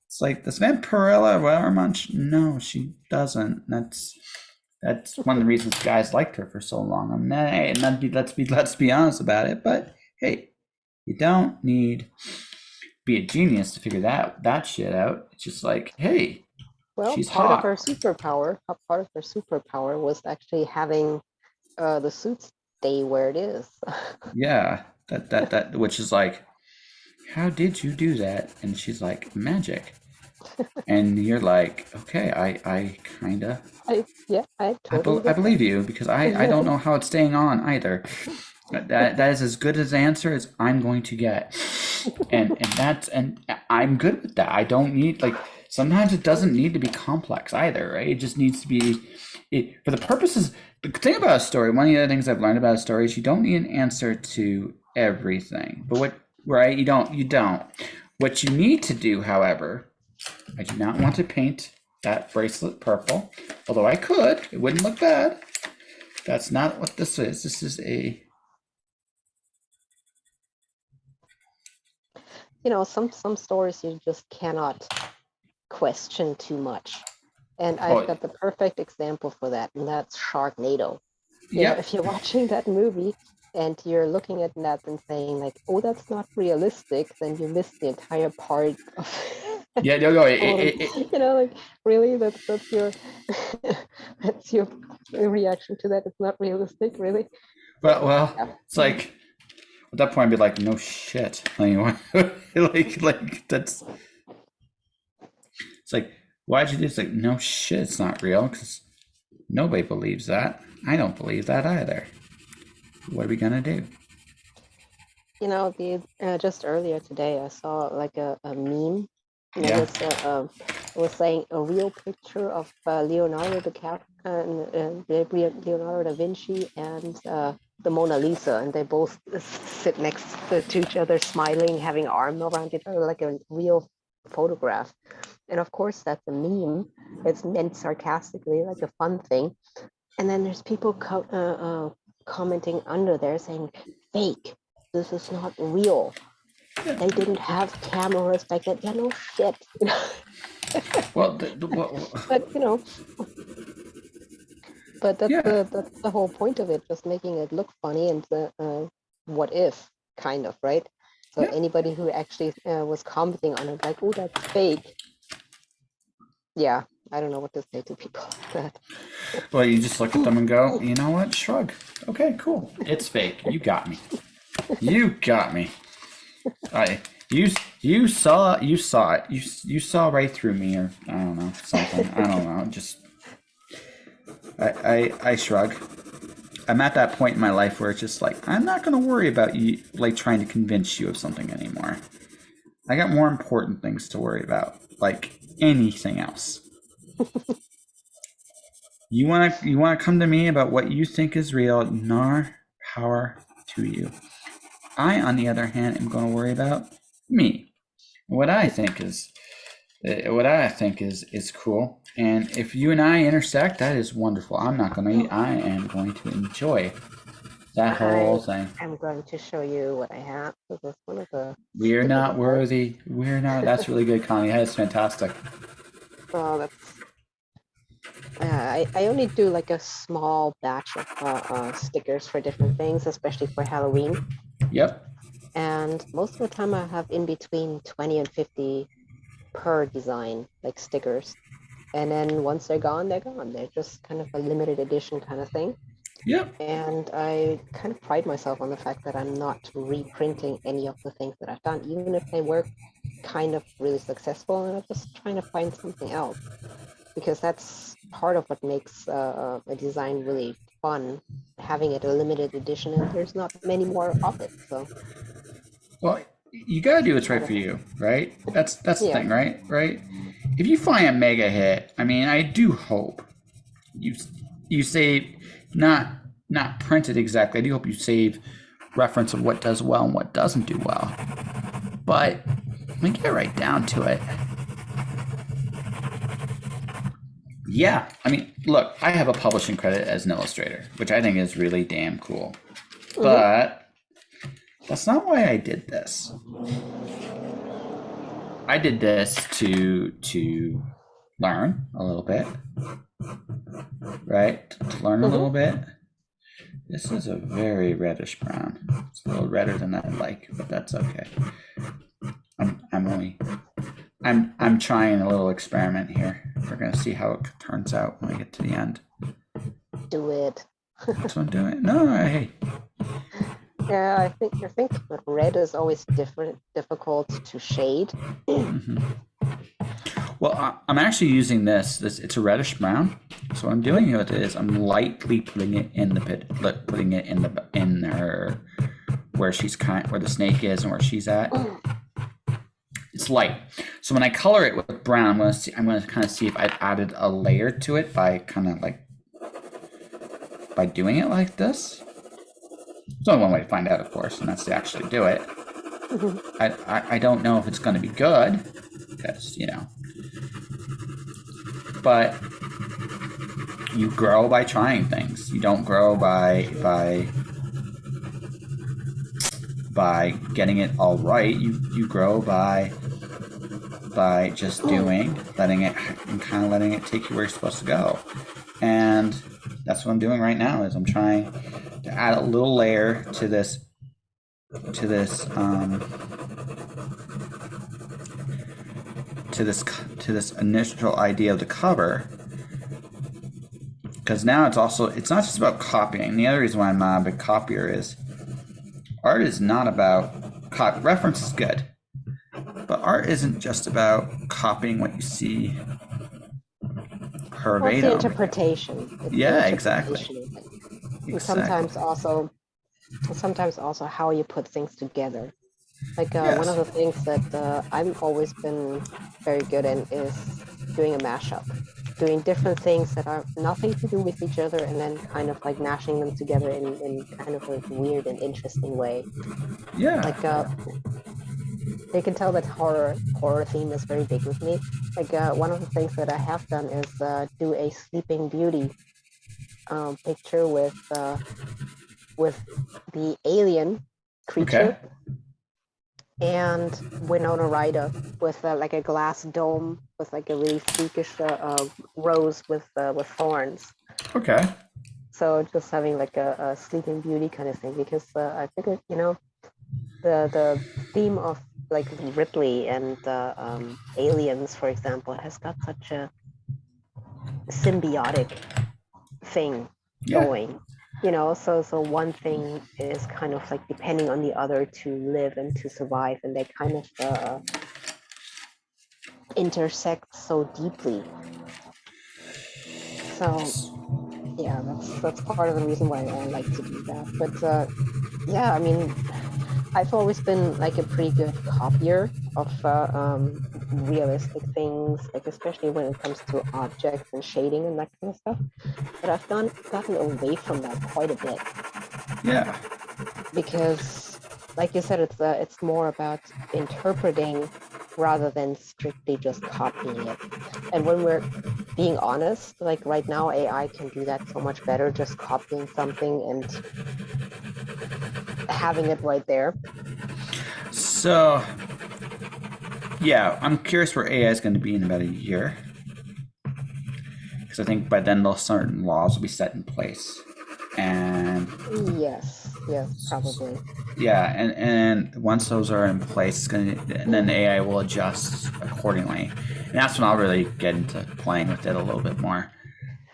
It's like, does Vampirella wear much? No, she doesn't. That's one of the reasons guys liked her for so long. I mean, let's be honest about it. But hey, you don't need be a genius to figure that shit out. It's just like, hey, Well, she's part of hot. her superpower, was actually having the suit stay where it is. Yeah, that which is like, how did you do that? And she's like, magic. And you're like, okay, I kinda, I totally I believe you, because I don't know how it's staying on either. That is as good as answer as I'm going to get, and I'm good with that. I don't need, like, sometimes it doesn't need to be complex either, right? It just needs to be for the purposes. The thing about a story, one of the other things I've learned about a story is you don't need an answer to everything. But you don't. What you need to do, however, I do not want to paint that bracelet purple, although I could. It wouldn't look bad. That's not what this is. This is a, you know, some stories you just cannot question too much. And I've got the perfect example for that, and that's Sharknado. You know, if you're watching that movie and you're looking at that and saying like, "Oh, that's not realistic," then you miss the entire part of. Yeah, no, you know, like, really, that's your that's your reaction to that. It's not realistic, really. Well, yeah. It's like at that point, I'd be like, no shit. Like that's. It's like, why'd you do this? Like, no shit, it's not real, because nobody believes that. I don't believe that either. What are we gonna do? You know, just earlier today, I saw like a meme. And it was saying a real picture of Leonardo da Vinci and the Mona Lisa, and they both sit next to each other, smiling, having arms around each other, like a real photograph. And of course, that's a meme. It's meant sarcastically, like a fun thing. And then there's people commenting under there saying, "Fake. This is not real. They didn't have cameras back then." Yeah, no shit. You know? Well, but you know, but that's the whole point of it, just making it look funny and what if kind of, right? So anybody who actually was commenting on it, like, "Oh, that's fake." Yeah, I don't know what to say to people like that. Well, you just look at them and go, you know what? Shrug. Okay, cool. It's fake. You got me. You got me. You saw it. You saw right through me, or I don't know, something. I don't know. Just I shrug. I'm at that point in my life where it's just like, I'm not gonna worry about you, like, trying to convince you of something anymore. I got more important things to worry about, like anything else. You wanna come to me about what you think is real? Nar power to you. I, on the other hand, am going to worry about me. What I think is is cool. And if you and I intersect, that is wonderful. I am going to enjoy that whole thing. I'm going to show you what I have. This is one of the We're sticker not guitars. worthy. We're not. That's really good, Connie. That is fantastic. So that's I only do like a small batch of stickers for different things, especially for Halloween. Yep. And most of the time I have in between 20 and 50 per design, like stickers. And then once they're gone, they're gone. They're just kind of a limited edition kind of thing. Yep. And I kind of pride myself on the fact that I'm not reprinting any of the things that I've done, even if they were kind of really successful, and I'm just trying to find something else. Because that's part of what makes a design really fun, having it a limited edition, and there's not many more of it. So, well, you gotta do what's right for you, right? That's the thing, right? Right. If you find a mega hit, I mean, I do hope you save not printed exactly. I do hope you save reference of what does well and what doesn't do well. But let me get right down to it. Yeah, I mean, look, I have a publishing credit as an illustrator, which I think is really damn cool. But that's not why I did this. I did this to learn a little bit, right? To learn a little bit. This is a very reddish brown. It's a little redder than I like, but that's okay. I'm trying a little experiment here. We're gonna see how it turns out when we get to the end. Do it. That's what I'm doing. No, hey. Yeah, I think that red is always difficult to shade. Well, I'm actually using this. It's a reddish brown. So what I'm doing with it is I'm lightly putting it in the pit, putting it in her where the snake is and where she's at. It's light. So when I color it with brown, I'm gonna kind of see if I've added a layer to it by doing it like this. There's only one way to find out, of course, and that's to actually do it. I don't know if it's going to be good, because, but you grow by trying things. You don't grow by getting it all right. You grow by just doing, letting it take you where you're supposed to go. And that's what I'm doing right now, is I'm trying to add a little layer to this initial idea of the cover, because now it's not just about copying. The other reason why I'm not a big copier is art is not about reference is good, but art isn't just about copying what you see verbatim. It's the interpretation. Exactly. And sometimes also how you put things together. Like one of the things that I've always been very good in is doing a mashup, doing different things that are nothing to do with each other, and then kind of like mashing them together in kind of a weird and interesting way. Yeah. Like they can tell that horror theme is very big with me. Like one of the things that I have done is do a Sleeping Beauty picture with the alien creature. Okay. And Winona Ryder with like a glass dome with like a really freakish rose with thorns. Okay. So just having like a Sleeping Beauty kind of thing, because I figured, the theme of like Ripley and aliens, for example, has got such a symbiotic thing going. So one thing is kind of like depending on the other to live and to survive, and they kind of intersect so deeply. So yeah, that's part of the reason why I like to do that. But yeah, I mean, I've always been like a pretty good copier of realistic things, like especially when it comes to objects and shading and that kind of stuff. But I've gotten away from that quite a bit. Yeah. Because like you said, it's more about interpreting rather than strictly just copying it. And when we're being honest, like right now, AI can do that so much better, just copying something and having it right there. So, yeah, I'm curious where AI is going to be in about a year. Because I think by then, those certain laws will be set in place. And yes, probably. yeah, and once those are in place, it's gonna, and then AI will adjust accordingly. And that's when I'll really get into playing with it a little bit more.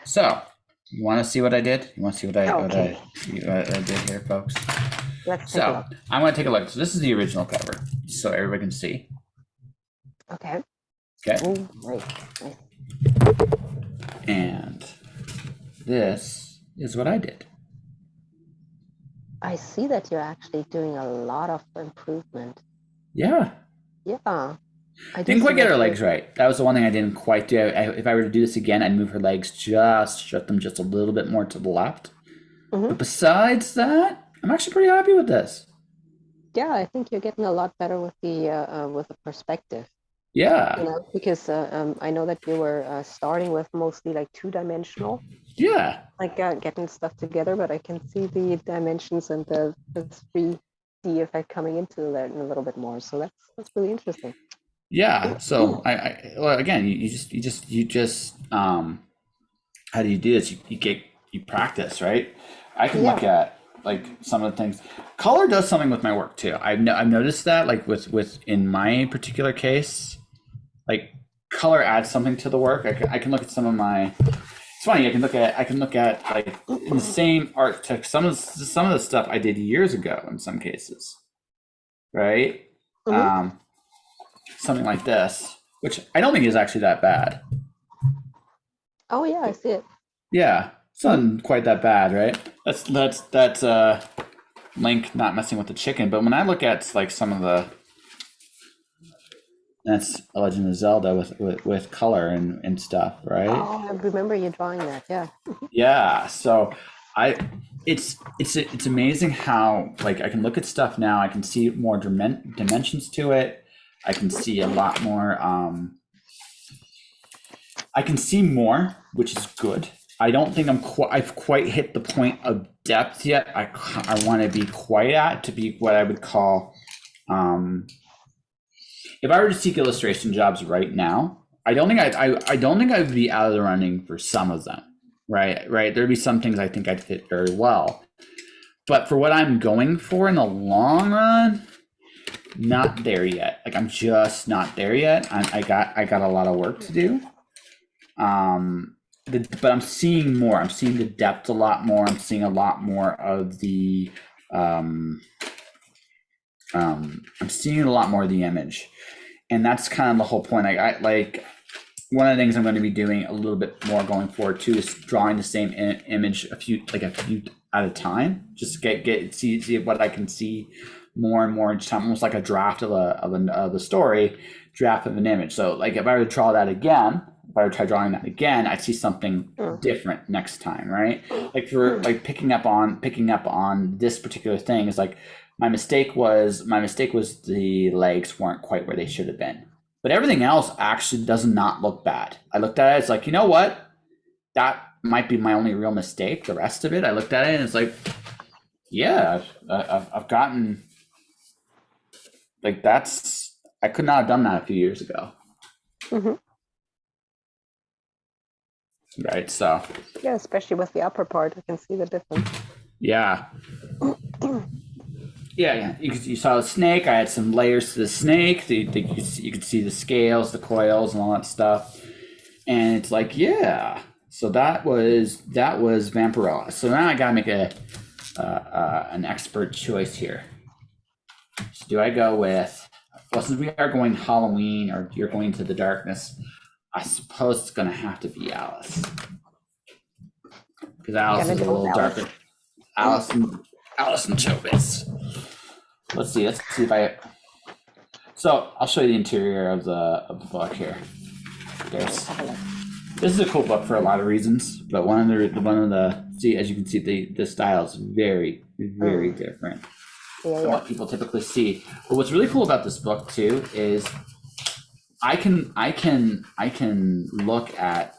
So, you want to see what I did? You want to see what I did here, folks? Let's take a look. I'm going to take a look. So this is the original cover, so everybody can see. Okay. Okay. Ooh, right. Nice. And this is what I did. I see that you're actually doing a lot of improvement. Yeah. Yeah. I didn't quite get her legs right. That was the one thing I didn't quite do. If I were to do this again, I'd move her legs shut them just a little bit more to the left. Mm-hmm. But besides that, I'm actually pretty happy with this. Yeah, I think you're getting a lot better with the perspective. Yeah. You know, because I know that you were starting with mostly like 2-dimensional. Yeah. Like getting stuff together, but I can see the dimensions and the 3D effect coming into that a little bit more. So that's really interesting. Yeah. So well, again, you just how do you do this? You practice, right? I can look at like some of the things. Color does something with my work too. I've noticed that, like with in my particular case, like color adds something to the work. I can look at some of my. It's funny. I can look at like in the same art text. Some of the stuff I did years ago in some cases, right? Mm-hmm. Something like this, which I don't think is actually that bad. Oh yeah, I see it. Yeah, it's not quite that bad, right? That's Link not messing with the chicken. But when I look at like some of the, that's a Legend of Zelda with color and stuff, right? Oh, I remember you drawing that. Yeah. Yeah. So it's amazing how like I can look at stuff now. I can see more dimensions to it. I can see a lot more. I can see more, which is good. I don't think I've quite hit the point of depth yet. I want to be quite at to be what I would call. If I were to seek illustration jobs right now, I don't think I would be out of the running for some of them. Right. There'd be some things I think I'd fit very well, but for what I'm going for in the long run. Not there yet. Like I'm just not there yet. I got a lot of work to do. But I'm seeing more. I'm seeing the depth a lot more. I'm seeing a lot more of the. I'm seeing a lot more of the image, and that's kind of the whole point. I like one of the things I'm going to be doing a little bit more going forward too is drawing the same image a few at a time. Just see what I can see. More and more each time, almost like a draft of a story, draft of an image. So like if I were to draw that again, if I were to try drawing that again, I'd see something different next time, right? Like for like picking up on this particular thing is like my mistake was the legs weren't quite where they should have been. But everything else actually does not look bad. I looked at it, it's like, you know what? That might be my only real mistake. The rest of it, I looked at it and it's like, yeah, I've gotten like I could not have done that a few years ago. Mm-hmm. Right. So. Yeah, especially with the upper part, I can see the difference. Yeah. Yeah. You saw the snake. I had some layers to the snake. You could see the scales, the coils, and all that stuff. And it's like, yeah. So that was Vampirella. So now I gotta make an expert choice here. So do I go with, well, since we are going Halloween or you're going to the darkness, I suppose it's going to have to be Alice. Because Alice is a little darker. Alice and Chobits. Let's see if I... So I'll show you the interior of the book here. This is a cool book for a lot of reasons, but one of the see, as you can see, the style is very, very different. Yeah, than yeah. what people typically see. But what's really cool about this book too is I can look at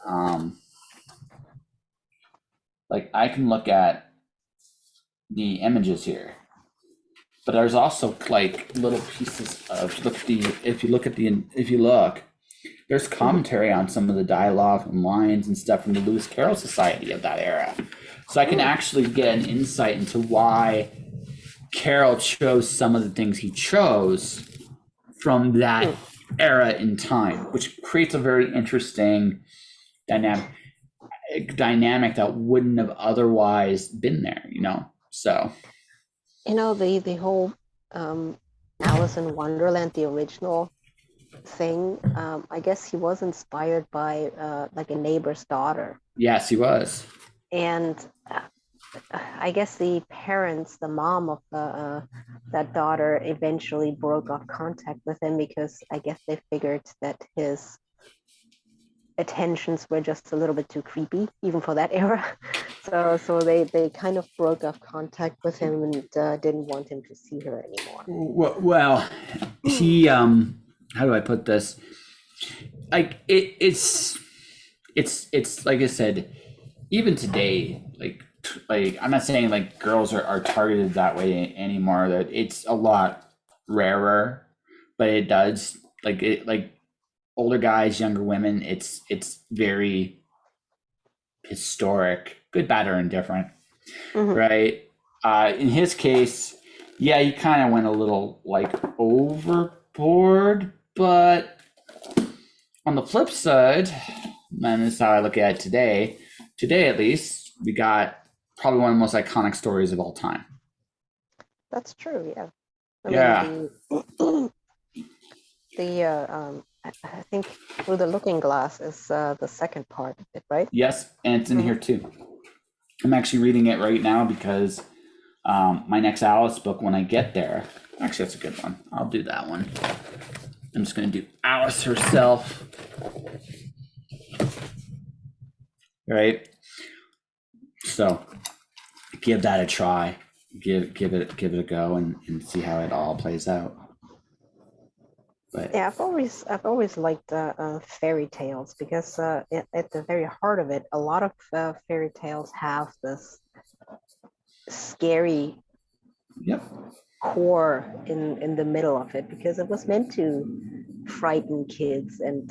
like I can look at the images here, but there's also like little pieces of look the if you look there's Mhm. commentary on some of the dialogue and lines and stuff from the Lewis Carroll Society of that era. So I can Mm. actually get an insight into why Carroll chose some of the things he chose from that Mm. era in time, which creates a very interesting dynamic that wouldn't have otherwise been there, you know? So, The whole um, Alice in Wonderland, the original thing. I guess he was inspired by like a neighbor's daughter, yes, he was. and I guess the parents, the mom of that daughter, eventually broke off contact with him because I guess they figured that his attentions were just a little bit too creepy, even for that era. So they kind of broke off contact with him and didn't want him to see her anymore. Well, he, how do I put this? Like, it's like I said, even today, like I'm not saying like girls are targeted that way anymore. That it's a lot rarer, but it does like older guys, younger women. It's very historic, good, bad, or indifferent, Mhm. right? In his case, yeah, he kind of went a little like overboard, but on the flip side, and this is how I look at it today. Today, at least, we got probably one of the most iconic stories of all time. That's true. Yeah. I mean Yeah. I think Through the Looking Glass is the second part of it, right? Yes, and it's in Mhm. here too. I'm actually reading it right now because my next Alice book, when I get there, actually, that's a good one. I'll do that one. I'm just going to do Alice herself. Right. So give that a try. Give it a go and see how it all plays out. But Yeah, I've always liked fairy tales because at the very heart of it, a lot of fairy tales have this scary yep. core in the middle of it because it was meant to frighten kids and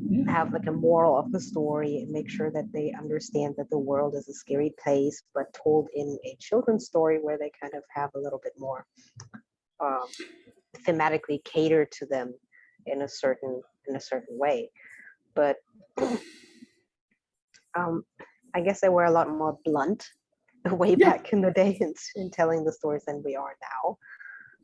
Yeah. have like a moral of the story and make sure that they understand that the world is a scary place, but told in a children's story where they kind of have a little bit more um, thematically catered to them in a certain way. But um, I guess they were a lot more blunt way Yeah. back in the day in telling the stories than we are now.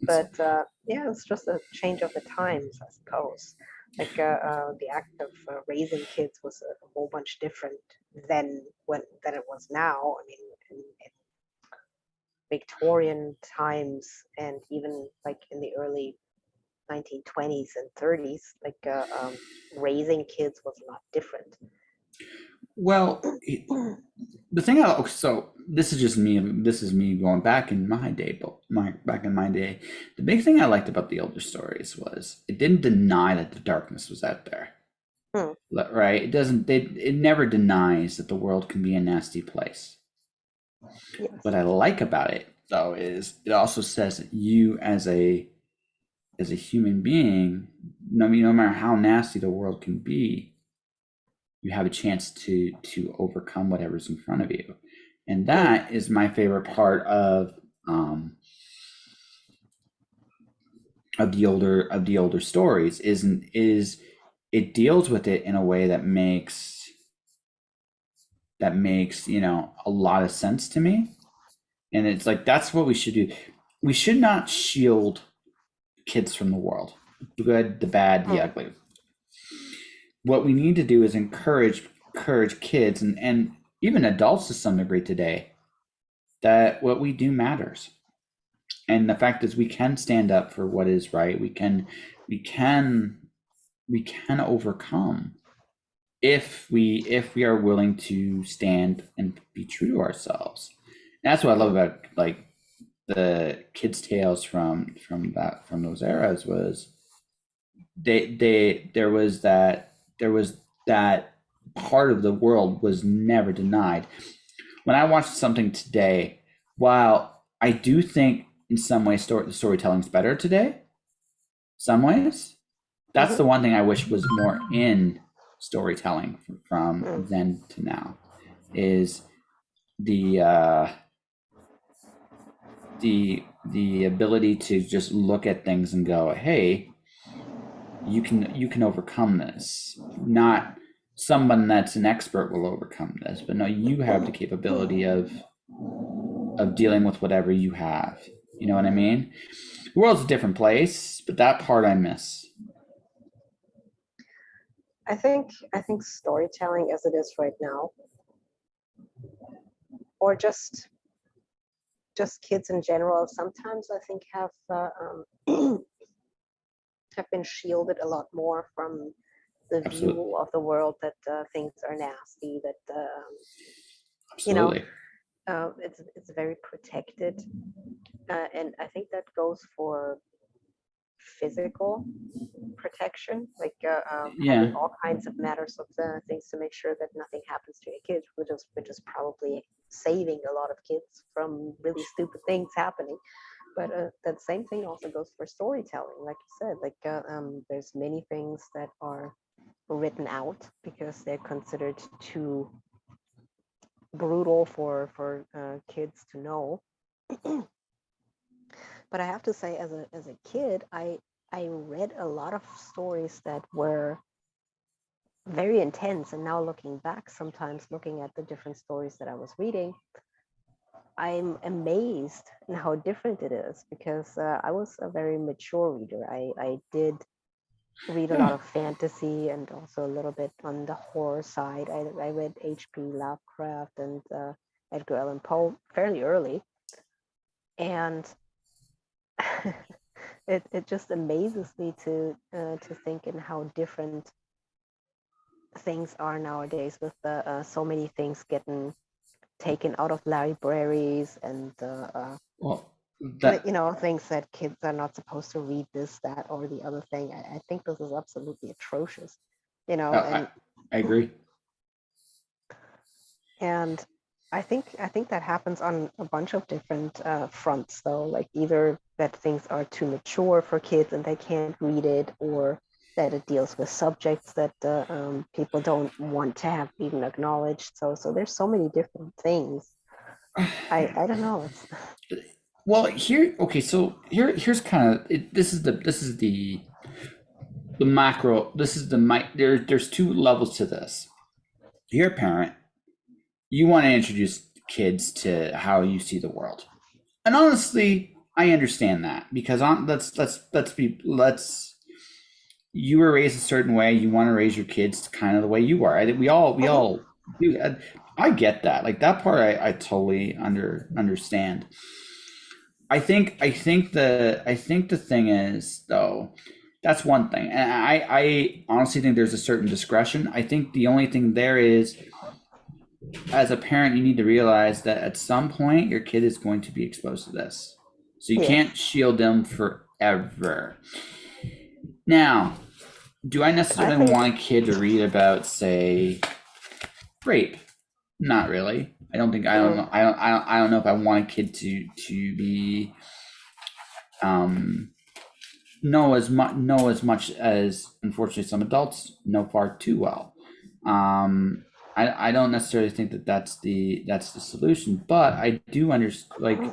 It's, But yeah, it's just a change of the times, I suppose. Like the act of raising kids was a whole bunch different than it was now. I mean, in Victorian times and even like in the early 1920s and 30s, like raising kids was a lot different. well, the thing so this is just me. This is me going back in my day, but back in my day, the big thing I liked about the older stories was it didn't deny that the darkness was out there. Hmm. Right? It doesn't. It never denies that the world can be a nasty place. What Yes. I like about it though is it also says that you as a human being, no matter how nasty the world can be, you have a chance to overcome whatever's in front of you, and Hmm. that is my favorite part of the older stories. Is it deals with it in a way that makes a lot of sense to me, and it's like that's what we should do. We should not shield kids from the world, the good, the bad, the Hmm. ugly. What we need to do is encourage kids and even adults to some degree today that what we do matters. And the fact is we can stand up for what is right. We can we can overcome if we are willing to stand and be true to ourselves. And that's what I love about like the kids' tales from those eras was there was that part of the world was never denied. When I watch something today, while I do think in some ways storytelling's better today, some ways, that's Hmm. the one thing I wish was more in storytelling from Mm. then to now is the uh, the ability to just look at things and go, hey, you can overcome this. Not someone that's an expert will overcome this, but no, you have the capability of dealing with whatever you have. You know what I mean? The world's a different place, but that part I miss. I think storytelling as it is right now, or just kids in general, sometimes I think have been shielded a lot more from the Absolutely, view of the world that things are nasty, that you know absolutely. it's very protected, and I think that goes for physical protection, like having Yeah, all kinds of matters of things to make sure that nothing happens to your kids, which is probably saving a lot of kids from really stupid things happening. But that same thing also goes for storytelling, like you said. Like there's many things that are written out because they're considered too brutal for kids to know. But I have to say, as a kid, I read a lot of stories that were very intense. And now looking back, sometimes looking at the different stories that I was reading, I'm amazed in how different it is because I was a very mature reader. I did read a lot yeah. of fantasy and also a little bit on the horror side. I read H.P. Lovecraft and Edgar Allan Poe fairly early. And it just amazes me to think in how different things are nowadays with so many things getting taken out of libraries and Well, that things that kids are not supposed to read, this, that, or the other thing. I think this is absolutely atrocious, you know, I I agree. and I think that happens on a bunch of different fronts, though, like either that things are too mature for kids and they can't read it, or that it deals with subjects that people don't want to have even acknowledged. So there's so many different things. I don't know. It's Well, here, okay, so here's kind of this is the macro. This is the there's two levels to this. You're a parent. You want to introduce kids to how you see the world, and honestly, I understand that because let's you were raised a certain way. You want to raise your kids kind of the way you are. I think we Mhm. all do. I get that. Like that part, I totally understand. I think the thing is though, that's one thing, and I honestly think there's a certain discretion. I think the only thing there is, as a parent, you need to realize that at some point your kid is going to be exposed to this, so you Yes, can't shield them forever. Now, do I I necessarily think. want a kid to read about, say, rape? Not really. I don't think I don't Mm. know. I don't know if I want a kid to be um know as much as unfortunately some adults know far too well. Um, I don't necessarily think that that's the solution, but I do understand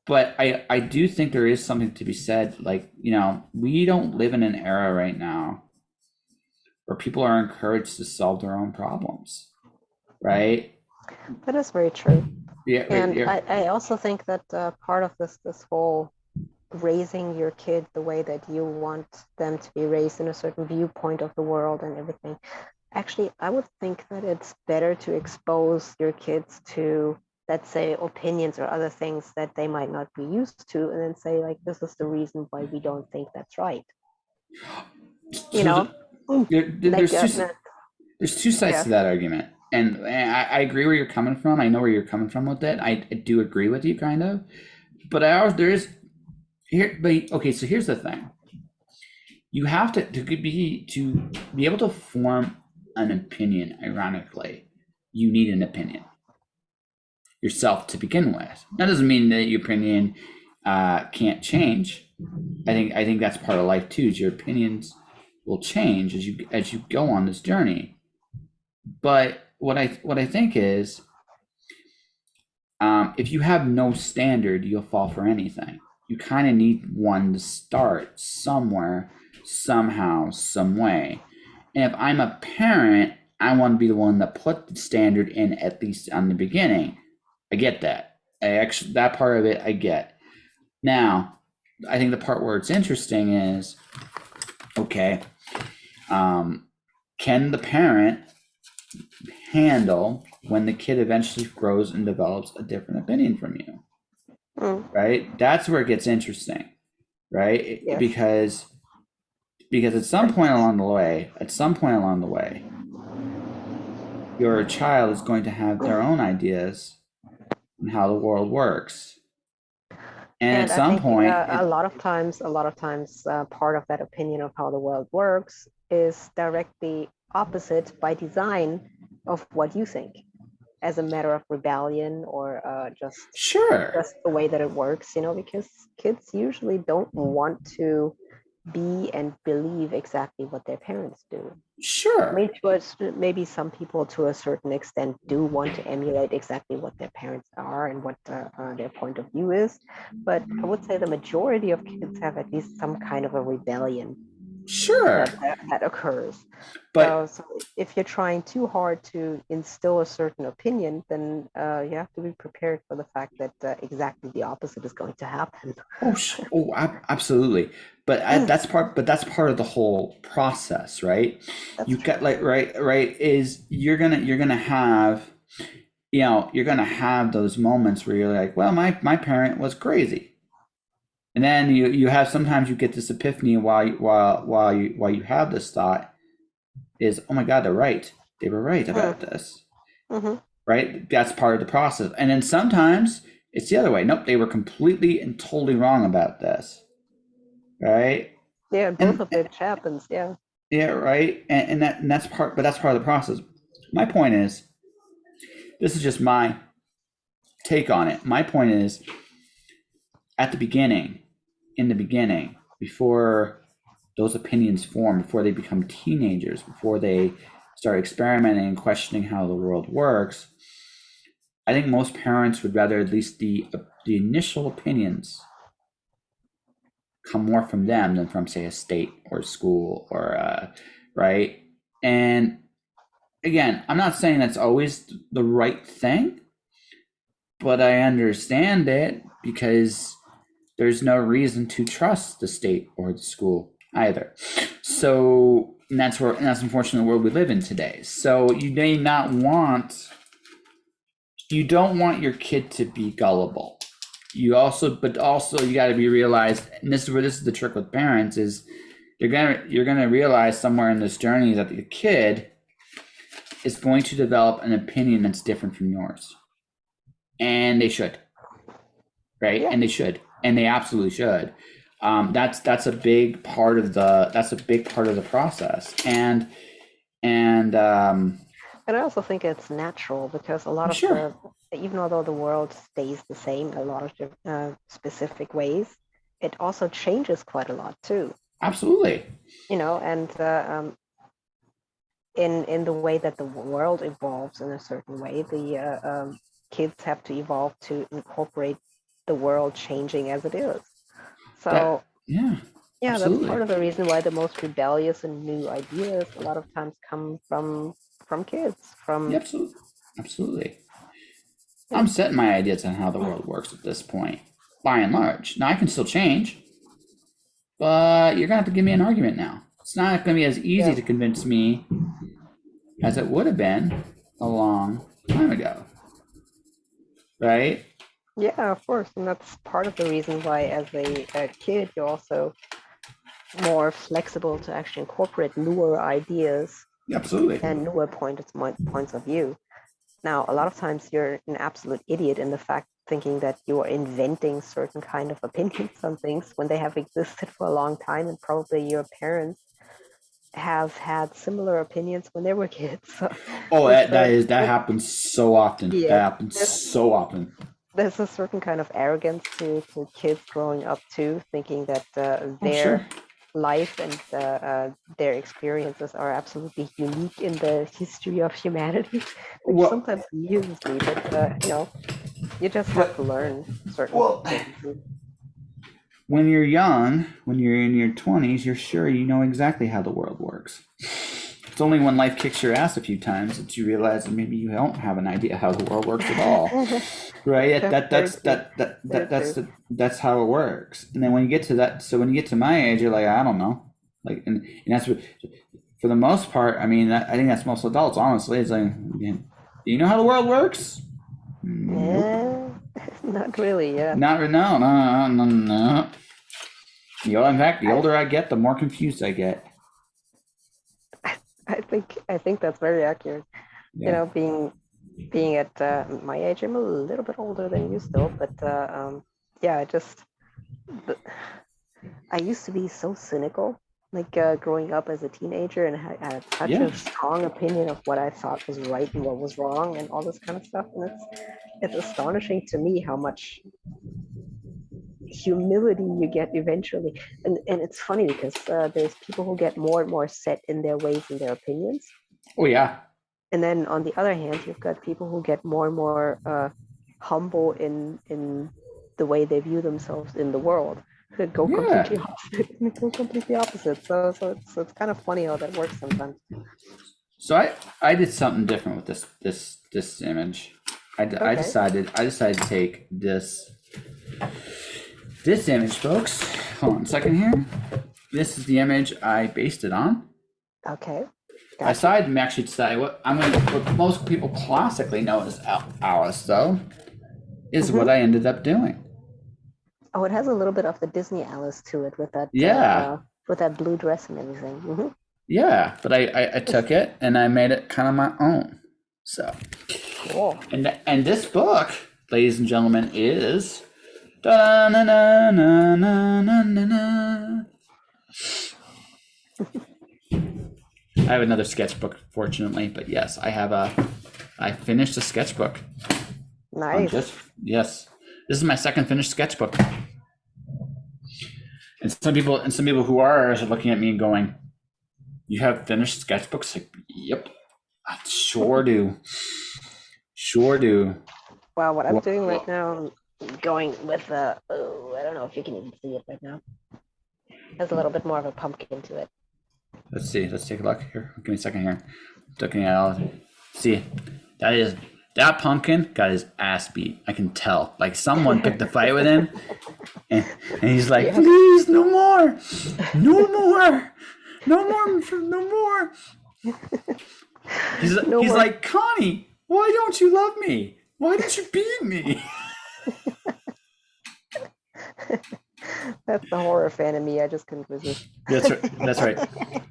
but I do think there is something to be said. Like, you know, we don't live in an era right now where people are encouraged to solve their own problems, right? That is very true. Yeah, right. And Yeah. I also think that part of this whole raising your kid the way that you want them to be raised in a certain viewpoint of the world and everything. Actually, I would think that it's better to expose your kids to, let's say, opinions or other things that they might not be used to, and then say, like, this is the reason why we don't think that's right. You So know, Mm. Like, there's two sides yes. to that argument, and I agree where you're coming from. I know where you're coming from with it. I do agree with you, kind of. but there is here. But okay, so here's the thing: you have to be able to form an opinion. Ironically, you need an opinion yourself to begin with. That doesn't mean that your opinion can't change. I think that's part of life too. Is your opinions will change as you go on this journey. But what I think is, if you have no standard, you'll fall for anything. You kind of need one to start somewhere, somehow, some way. And if I'm a parent, I want to be the one that put the standard in at least on the beginning. I get that. That part of it I get. Now, I think the part where it's interesting is, okay, can the parent handle when the kid eventually grows and develops a different opinion from you? Right? That's where it gets interesting, right? Yes. Because at some point along the way, your child is going to have their own ideas on how the world works. And at some point, a lot of times, part of that opinion of how the world works is directly opposite by design of what you think, as a matter of rebellion or just the way that it works, because kids usually don't want to be and believe exactly what their parents do. Sure. Maybe some people to a certain extent do want to emulate exactly what their parents are and what their point of view is. But I would say the majority of kids have at least some kind of a rebellion. Sure. That occurs. But so if you're trying too hard to instill a certain opinion, then you have to be prepared for the fact that exactly the opposite is going to happen. Absolutely. But that's part of the whole process, right? You've got right is you're gonna have, you're gonna have those moments where you're like, well, my parent was crazy. And then you have, sometimes you get this epiphany while you have this thought is, oh my God, they're right. They were right about this. Right? That's part of the process. And then sometimes it's the other way. Nope, they were completely and totally wrong about this. Right? Yeah, both of it happens. Yeah. Yeah, right. And that's part of the process. My point is, this is just my take on it. My point is, in the beginning, before those opinions form, before they become teenagers, before they start experimenting and questioning how the world works, I think most parents would rather at least the initial opinions come more from them than from, say, a state or school or right. And again, I'm not saying that's always the right thing, but I understand it because there's no reason to trust the state or the school either. So that's unfortunately the world we live in today. So you don't want your kid to be gullible. But also you got to be realized, and this is the trick with parents, is you're gonna realize somewhere in this journey that the kid is going to develop an opinion that's different from yours, and they should, right? Yeah. And they should. And they absolutely should. That's a big part of the process. And I also think it's natural because a lot of even although the world stays the same in a lot of specific ways, it also changes quite a lot too. Absolutely. And in the way that the world evolves in a certain way, the kids have to evolve to incorporate the world changing as it is. So absolutely. That's part of the reason why the most rebellious and new ideas a lot of times come from kids. Absolutely. Yeah. I'm setting my ideas on how the world works at this point, by and large. Now I can still change, but you're gonna have to give me an argument now. It's not gonna be as easy to convince me as it would have been a long time ago. Right? Yeah, of course. And that's part of the reason why, as a kid, you're also more flexible to actually incorporate newer ideas. Absolutely. And newer points of view. Now, a lot of times you're an absolute idiot in the fact thinking that you are inventing certain kind of opinions on things when they have existed for a long time, and probably your parents have had similar opinions when they were kids. So Oh, there's that happens so often. yeah, That happens so often. there's a certain kind of arrogance to kids growing up too, thinking that Oh, sure. their life and their experiences are absolutely unique in the history of humanity, which Well, sometimes amuses me. But you just have to learn certain well, things. when you're young, when you're in your 20s, you're sure you know exactly how the world works. It's only when life kicks your ass a few times that you realize that maybe you don't have an idea how the world works at all. Right? That's how it works. And then when you get to that, so when you get to my age, you're like, I don't know. Like, and that's what, for the most part, I mean, I think that's most adults, honestly. It's like, do you know how the world works? Nope. Not really, yeah. No. In fact, the older I get, the more confused I get. I think that's very accurate. Yeah. You know, being at my age, I'm a little bit older than you still, but yeah, I used to be so cynical, like growing up as a teenager, and I had such a strong opinion of what I thought was right and what was wrong, and all this kind of stuff. And it's astonishing to me how much humility you get eventually. And it's funny because there's people who get more and more set in their ways and their opinions. Oh yeah. And then on the other hand, you've got people who get more and more humble in the way they view themselves in the world. Could go completely opposite. So it's kind of funny how that works sometimes. So I did something different with this image. I decided to take this image, folks. Hold on a second here. This is the image I based it on. Okay. I decided to actually decide what most people classically know as Alice, though, is what I ended up doing. Oh, it has a little bit of the Disney Alice to it with that with that blue dress and everything. Mm-hmm. Yeah, but I took it and I made it kind of my own. So cool. And this book, ladies and gentlemen, is da na na na na na na na. I have another sketchbook, fortunately, but yes, I finished a sketchbook. Nice. Yes, this is my second finished sketchbook. And some people who are looking at me and going, "You have finished sketchbooks?" Like, yep, I sure do. Sure do. Well, what I'm doing right now, I'm going with I don't know if you can even see it right now. Has a little bit more of a pumpkin to it. Let's see. Let's take a look here. Give me a second here. Looking at all. See, that pumpkin got his ass beat. I can tell. Like someone picked a fight with him, and he's like, "Please, no more, no more, no more, no more." He's like, "Connie, why don't you love me? Why don't you beat me?" That's the horror fan in me. I just couldn't resist. That's right.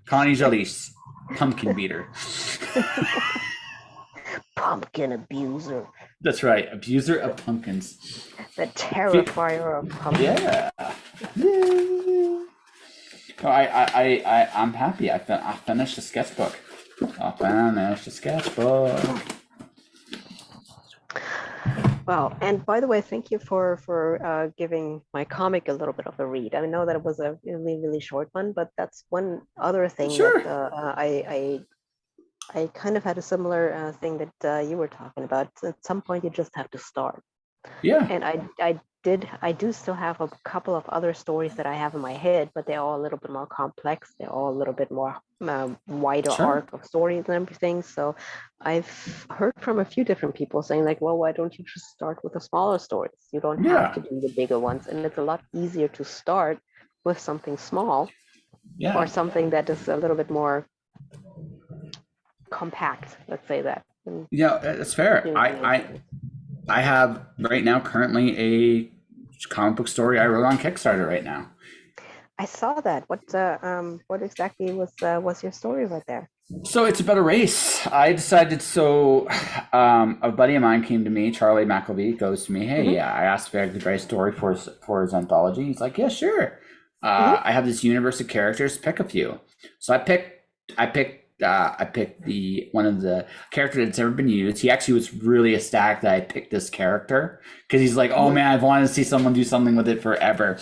Conny Jolitz, pumpkin beater. Pumpkin abuser. That's right, abuser of pumpkins. The terrifier of pumpkins. Yeah. Oh, I'm happy. I finished the sketchbook. Well, and by the way, thank you for giving my comic a little bit of a read. I know that it was a really, really short one, but that's one other thing that I kind of had a similar thing that you were talking about. At some point, you just have to start. Yeah. And I do still have a couple of other stories that I have in my head, but they're all a little bit more complex. They're all a little bit more wider arc of stories and everything. So I've heard from a few different people saying like, well, why don't you just start with the smaller stories? You don't have to do the bigger ones. And it's a lot easier to start with something small or something that is a little bit more compact, let's say that. Yeah, that's fair. I have right now currently a comic book story I wrote on Kickstarter right now. I saw that. What exactly was your story right there? So it's about a race. I decided. So, a buddy of mine came to me, Charlie McElvey, goes to me. Hey, Hmm. I asked if I could write a story for his anthology. He's like, yeah, sure. Hmm. I have this universe of characters. Pick a few. So I picked the one of the character that's ever been used. He actually was really ecstatic that I picked this character because he's like, oh Hmm. man, I've wanted to see someone do something with it forever.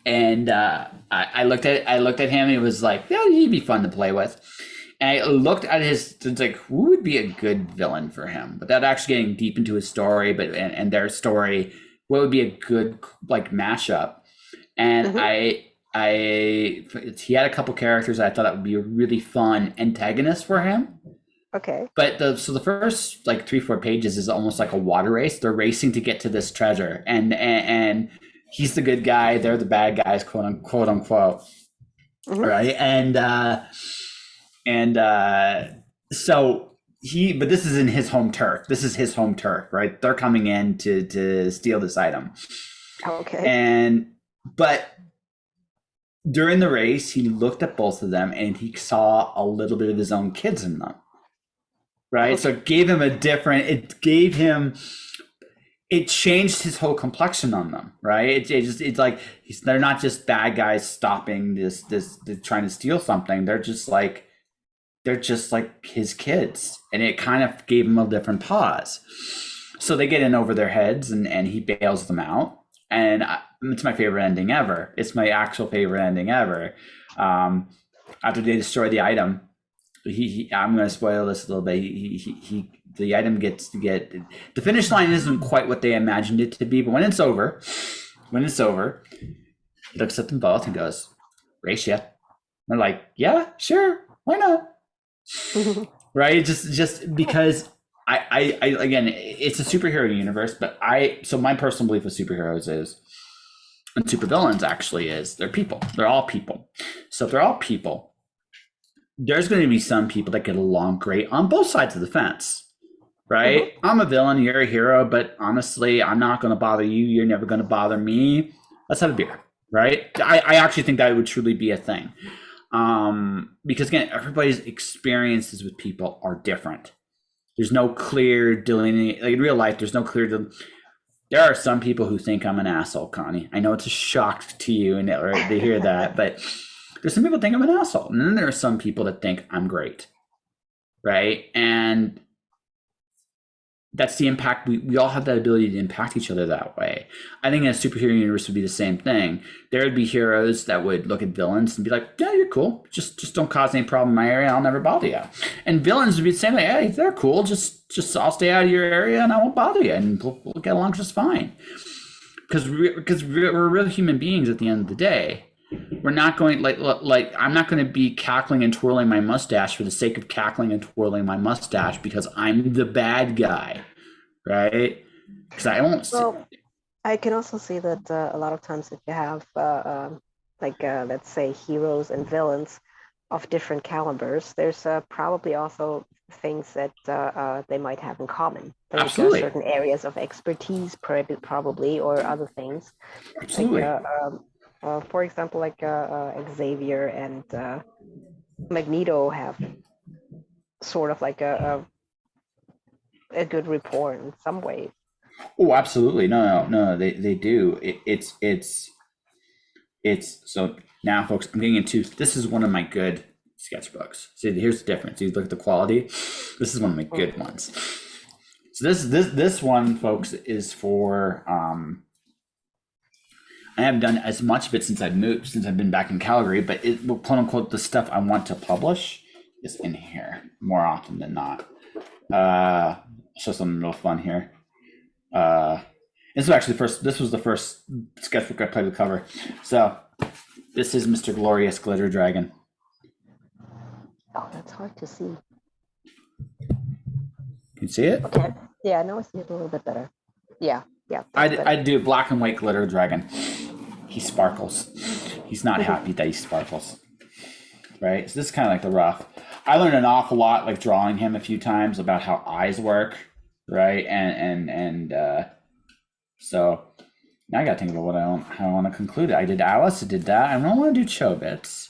And I looked at him. And it was like, yeah, he'd be fun to play with. And I looked at his, it's like, who would be a good villain for him without actually getting deep into his story, but and their story, what would be a good like mashup? And Hmm. he had a couple characters I thought that would be a really fun antagonist for him. Okay. But the first like 3-4 pages is almost like a water race. They're racing to get to this treasure, and he's the good guy. They're the bad guys, quote unquote, Hmm. right? And so but this is in his home turf. This is his home turf, right? They're coming in to steal this item, Okay. and but during the race, he looked at both of them and he saw a little bit of his own kids in them, right? So Okay. it gave him it changed his whole complexion on them, right? It's like they're not just bad guys stopping this trying to steal something. They're just like his kids, and it kind of gave him a different pause. So they get in over their heads, and he bails them out, and it's my favorite ending ever. It's my actual favorite ending ever. Um, After they destroy the item, I'm going to spoil this a little bit. The item gets to get the finish line isn't quite what they imagined it to be, but when it's over, he looks at them both and goes, "Race yet?" They're like, "Yeah, sure, why not?" Right? Just because I again, it's a superhero universe, but so my personal belief with superheroes is, and supervillains actually is, they're people. They're all people. So if they're all people, there's going to be some people that get along great on both sides of the fence. Hmm. Right? I'm a villain, you're a hero, but honestly, I'm not going to bother you. You're never going to bother me. Let's have a beer. Right? I actually think that would truly be a thing. Because again, everybody's experiences with people are different. There's no clear delineation. Like in real life, there's no clear. There are some people who think I'm an asshole, Connie. I know it's a shock to you, and they hear that, but there's some people think I'm an asshole, and then there are some people that think I'm great, right? And that's the impact. We all have that ability to impact each other that way. I think in a superhero universe would be the same thing. There would be heroes that would look at villains and be like, yeah, you're cool, just don't cause any problem in my area, I'll never bother you. And villains would be the same way. Hey, they're cool, just I'll stay out of your area and I won't bother you, and we'll get along just fine. Because we're real human beings at the end of the day. We're not going like I'm not going to be cackling and twirling my mustache for the sake of cackling and twirling my mustache because I'm the bad guy, right? Because I won't. Well, I can also see that a lot of times if you have let's say heroes and villains of different calibers, there's probably also things that they might have in common, like Absolutely, certain areas of expertise, probably, or other things. Like, absolutely. for example, like Xavier and Magneto have sort of like a good rapport in some ways. Oh, absolutely. No. They do. It's so now, folks. I'm getting into this is one of my good sketchbooks. See, here's the difference. You look at the quality. This is one of my Mm. good ones. So this one, folks, is for I haven't done as much of it since I've moved, since I've been back in Calgary, but quote unquote the stuff I want to publish is in here more often than not. Show something real fun here. This was actually the first. This was the first sketchbook I played with cover. So this is Mr. Glorious Glitter Dragon. Oh, that's hard to see. Can you see it? Okay. Yeah, now I see it a little bit better. Yeah, yeah, that's I better. do black and white glitter dragon. He sparkles. He's not Mhm. happy that he sparkles. Right? So this is kind of like the rough. I learned an awful lot like drawing him a few times about how eyes work, right? And so now I got to think about how I want to conclude it. I did Alice, I did that. I don't want to do Chobits.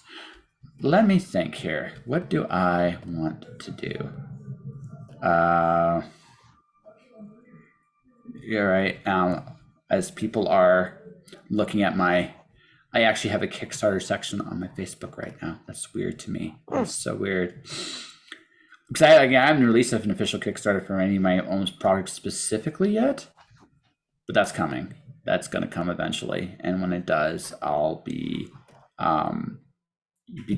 let me think here. What do I want to do? You're right. As people are looking at I actually have a Kickstarter section on my Facebook right now. That's weird to me. That's so weird. Because I haven't released an official Kickstarter for any of my own products specifically yet, but that's coming. That's going to come eventually, and when it does, I'll be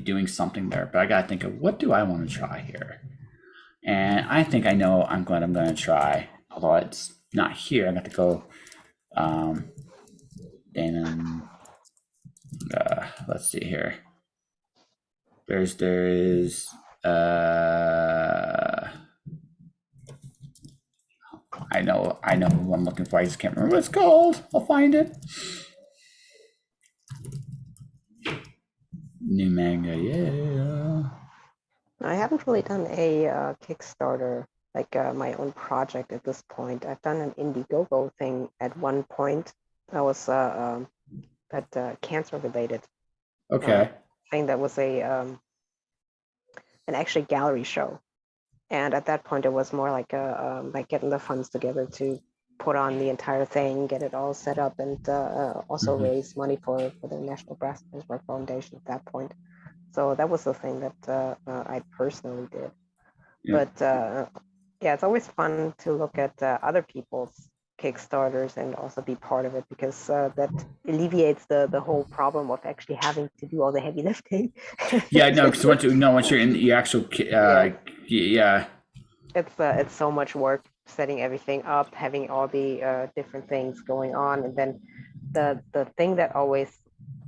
doing something there. But I got to think of what do I want to try here, and I think I know I'm going to try. Although it's not here, I got to go. And let's see here. There's I know who I'm looking for. I just can't remember what it's called. I'll find it. New manga, yeah. I haven't really done a Kickstarter, like my own project at this point. I've done an Indiegogo thing at one point. That was cancer related. Okay. Thing that was an actually gallery show. And at that point, it was more like like getting the funds together to put on the entire thing, get it all set up, and also raise money for the National Breast Cancer Foundation at that point. So that was the thing that I personally did. Yeah. But yeah, it's always fun to look at other people's Kickstarters and also be part of it, because that alleviates the whole problem of actually having to do all the heavy lifting. Yeah, no, because once you're in the actual yeah. It's so much work setting everything up, having all the different things going on, and then the thing that always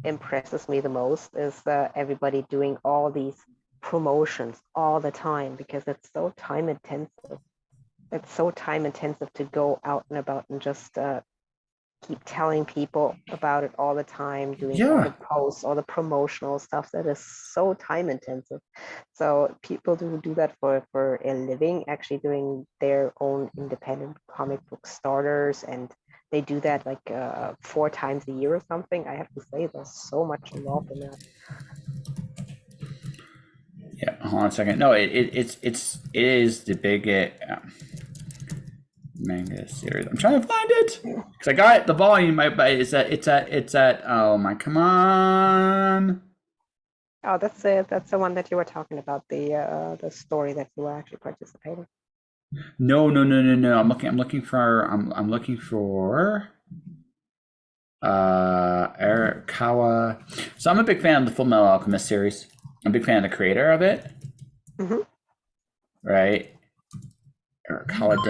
impresses me the most is everybody doing all these promotions all the time, because it's so time intensive. It's so time intensive to go out and about and just keep telling people about it all the time, doing all the posts, all the promotional stuff. That is so time intensive. So people who do that for a living, actually doing their own independent comic book starters, and they do that like 4 times a year or something. I have to say, there's so much involved in that. Yeah, hold on a second. No, it is the big manga series. I'm trying to find it because I got it, the volume. But it's at. Oh my, come on. Oh, that's it. That's the one that you were talking about. The story that you were actually participating. No. I'm looking for Arakawa. So I'm a big fan of the Full Metal Alchemist series. I'm a big fan of the creator of it. Right. Arakawa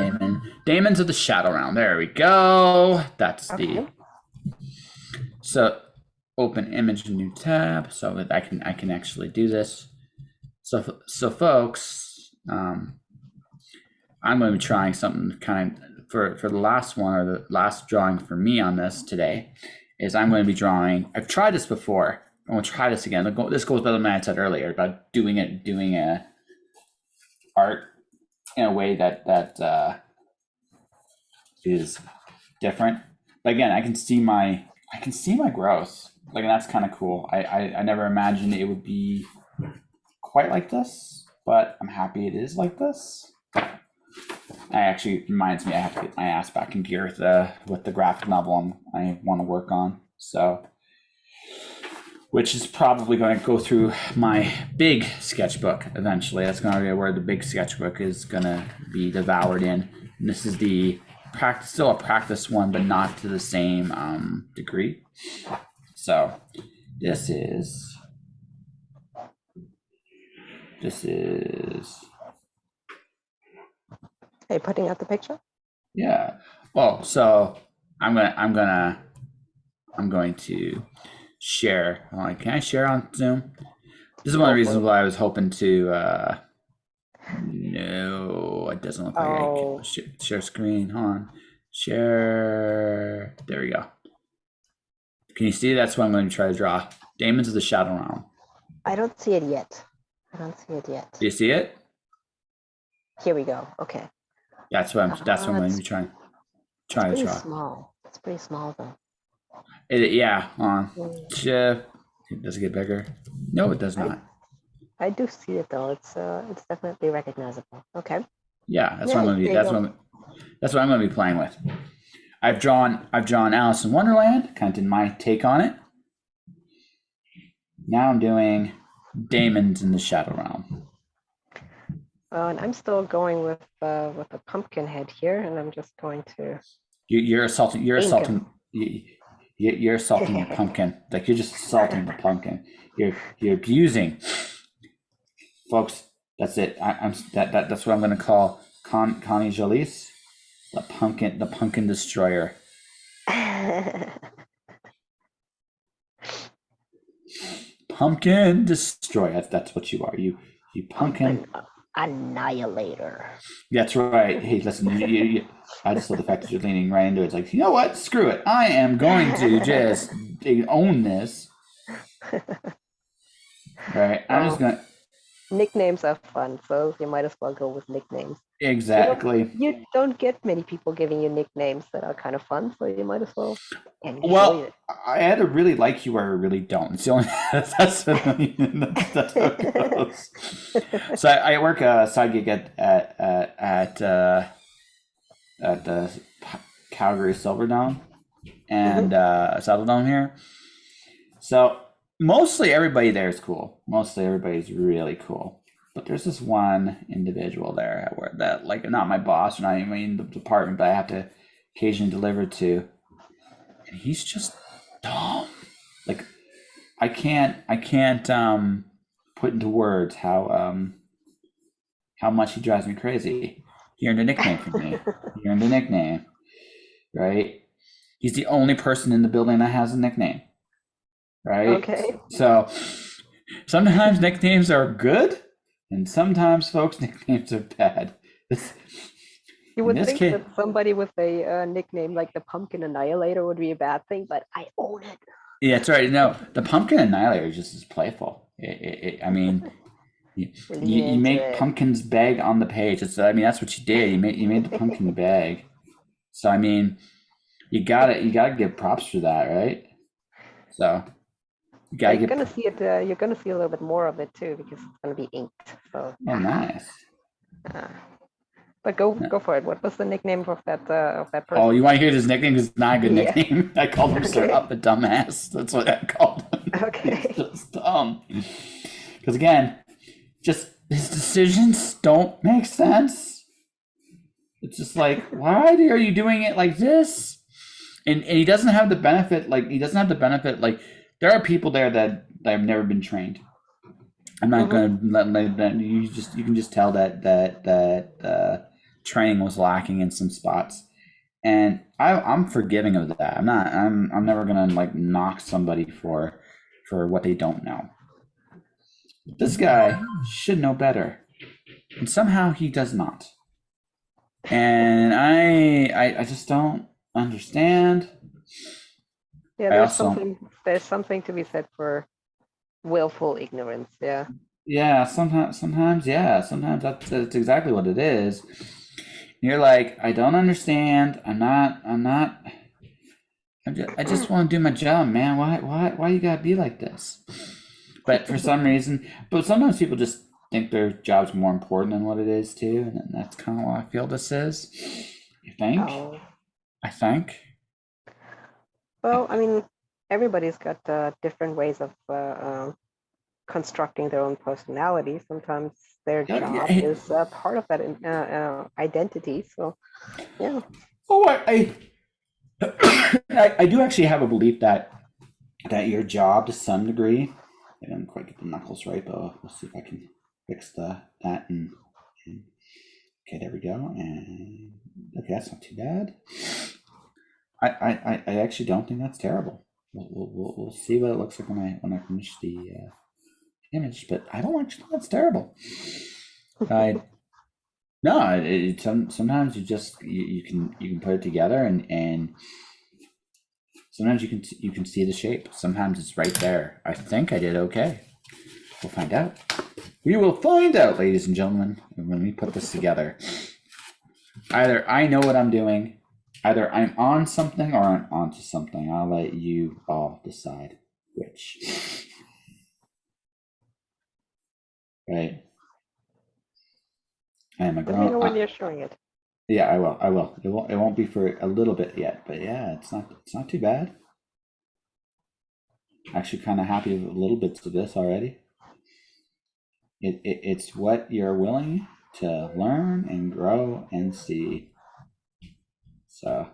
Daemons of the Shadow Realm. There we go. That's the. So open image, new tab, so that I can actually do this. So folks, I'm going to be trying something kind of for the last one, or the last drawing for me on this today, is I'm going to be drawing. I've tried this before. I'm going to try this again. This goes better than I said earlier about doing a art in a way that is different. But again, I can see my growth. Like, and that's kind of cool. I never imagined it would be quite like this, but I'm happy it is like this. It reminds me I have to get my ass back in gear with the graphic novel I want to work on. So, which is probably going to go through my big sketchbook eventually. That's going to be where the big sketchbook is going to be devoured in. And this is still a practice one, but not to the same degree. So this is. Are you putting out the picture? Yeah. Well, so I'm going to share. Can I share on Zoom? This is one of the reasons why I was hoping to. No, it doesn't look like I can share screen. Hold on. Share. There we go. Can you see? That's what I'm going to try to draw. Daemons of the Shadow Realm. I don't see it yet. Do you see it? Here we go. Okay. That's what I'm going to be trying to draw. It's small. It's pretty small though. Yeah. Does it get bigger? No, it does not. I do see it though. It's definitely recognizable. Okay. Yeah, that's what I'm Yeah, gonna be. there you go. That's what I'm gonna be playing with. I've drawn Alice in Wonderland, kind of did my take on it. Now I'm doing Daemons in the Shadow Realm. And I'm still going with a pumpkin head here, and I'm just going to You're assaulting. You're ink him. assaulting. You're assaulting the pumpkin. Like you're just assaulting the pumpkin. You're abusing, folks. That's it. That's what I'm going to call Conny Jolitz, the pumpkin destroyer. Pumpkin destroyer. That's what you are. You pumpkin. Annihilator. That's right. Hey, listen. I just love the fact that you're leaning right into it. It's like, you know what? Screw it. I am going to just own this. All right. I'm just gonna. Nicknames are fun, so you might as well go with nicknames. Exactly. You don't get many people giving you nicknames that are kind of fun, so you might as well enjoy it. I either really like you or I really don't. It's the only that's how it goes. So I work a side gig at the Calgary Silverdome and Saddle Dome here. So mostly everybody there is cool. Mostly everybody's really cool. But there's this one individual there that, like, not my boss or not even in the department, but I have to occasionally deliver to. And he's just dumb. Like, I can't put into words how much he drives me crazy. He earned a nickname from me. He earned a nickname, right? He's the only person in the building that has a nickname, right? Okay. So sometimes nicknames are good, and sometimes, folks, nicknames are bad. You would think that somebody with a nickname like the Pumpkin Annihilator would be a bad thing, but I own it. Yeah, that's right. No, the Pumpkin Annihilator is just as playful. I mean, you make pumpkins beg on the page. That's what you did. You made the pumpkin beg. So I mean, you gotta give props for that, right? So you gotta you're gonna see it. You're gonna see a little bit more of it too because it's gonna be inked. So. Oh, nice. But go for it. What was the nickname of that person? Oh, you want to hear his nickname? Because it's not a good nickname. I called him Sir Up a Dumbass. That's what I called him. Okay. He's just dumb. Because again, just his decisions don't make sense. It's just like, why are you doing it like this? And he doesn't have the benefit. Like, there are people there that have never been trained. I'm not going to let you can just tell that training was lacking in some spots, and I'm forgiving of that. I'm never gonna like knock somebody for what they don't know. But this guy should know better, and somehow he does not. And I just don't understand. Yeah, there's something to be said for willful ignorance. Yeah. Yeah, sometimes that's exactly what it is. You're like, I don't understand. I just want to do my job, man. Why you gotta be like this? But for some reason, sometimes people just think their job's more important than what it is too, and that's kind of what I feel this is. You think? Oh. I think. Well, I mean, everybody's got different ways of constructing their own personality. Sometimes their job is part of that identity. So, yeah. Oh, I do actually have a belief that your job, to some degree, I didn't quite get the knuckles right, but we'll see if I can fix that and okay, there we go. And okay, that's not too bad. I actually don't think that's terrible. We'll see what it looks like when I finish the image, but I don't actually think that's terrible. No, sometimes you can put it together and sometimes you can see the shape. Sometimes it's right there. I think I did okay. We'll find out. We will find out, ladies and gentlemen, when we put this together. Either I know what I'm doing, either I'm on something or I'm onto something. I'll let you all decide which. right? I am a Let me grown. know when you're showing it. Yeah, I will. I will. It won't. It won't be for a little bit yet, but yeah, it's not. It's not too bad. Actually, kind of happy with little bits of this already. It's what you're willing to learn and grow and see. So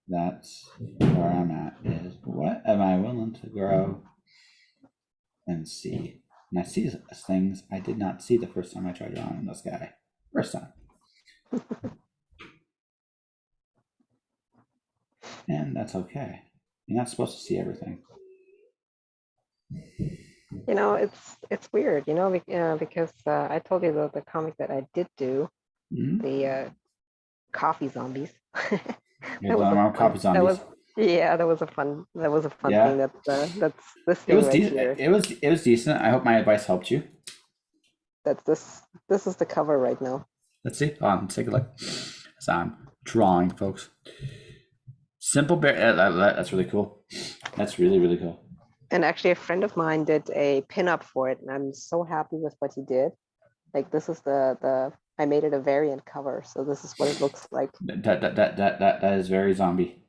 that's where I'm at. Is what am I willing to grow and see? And I see things I did not see the first time I tried drawing in the sky. First time. And that's okay. You're not supposed to see everything. You know, it's weird, you know, because I told you the comic that I did do, Mm-hmm. the coffee zombies. You're That was talking a about fun. copy That zombies. was Yeah, that was a fun thing. Yeah, That's this it thing was right decent. here. It was decent. I hope my advice helped you. That's this is the cover right now. Let's see. Let's take a look. So I'm drawing, folks. Simple bear. That's really cool. That's really really cool. And actually, a friend of mine did a pinup for it, and I'm so happy with what he did. Like this is the I made it a variant cover, so this is what it looks like. That is very zombie.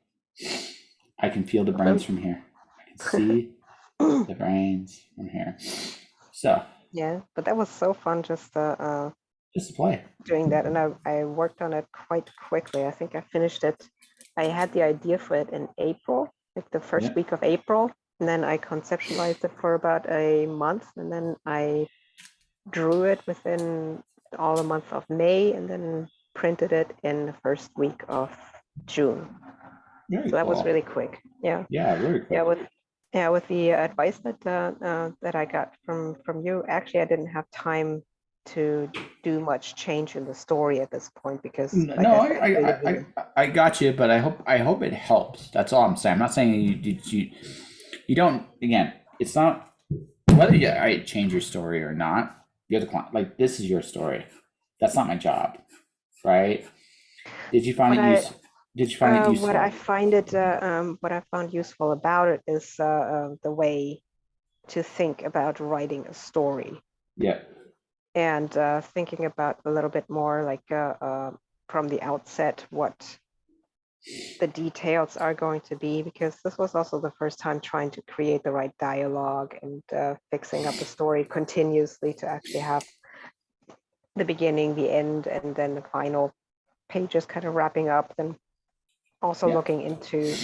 I can feel the brains from here. I can see the brains from here. So Yeah, but that was so fun just just to play. doing that, and I worked on it quite quickly. I think I finished it. I had the idea for it in April, like the first Yeah. week of April, and then I conceptualized it for about a month, and then I drew it within all the month of May, and then printed it in the first week of June. Very So that was cool. really quick. Yeah, Yeah, very quick. with the advice that I got from you. Actually, I didn't have time to do much change in the story at this point because, like No, I said, at the beginning. I got you, but I hope it helps. That's all I'm saying. I'm not saying you don't. Again, it's not whether you change your story or not. You're the client. Like this is your story. That's not my job, right? Did you find What it I use? Did you find it useful? what I found useful about it is the way to think about writing a story Yeah, and thinking about a little bit more like from the outset what the details are going to be, because this was also the first time trying to create the right dialogue and fixing up the story continuously to actually have the beginning, the end, and then the final pages kind of wrapping up. And also yeah, looking into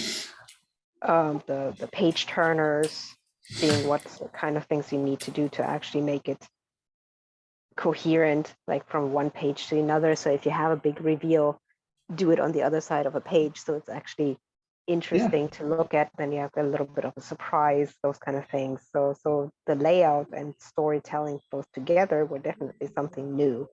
the page turners, seeing what kind of things you need to do to actually make it coherent, like from one page to another. So if you have a big reveal, do it on the other side of a page so it's actually yeah, interesting to look at. Then you have a little bit of a surprise, those kind of things. So the layout and storytelling both together were definitely something new.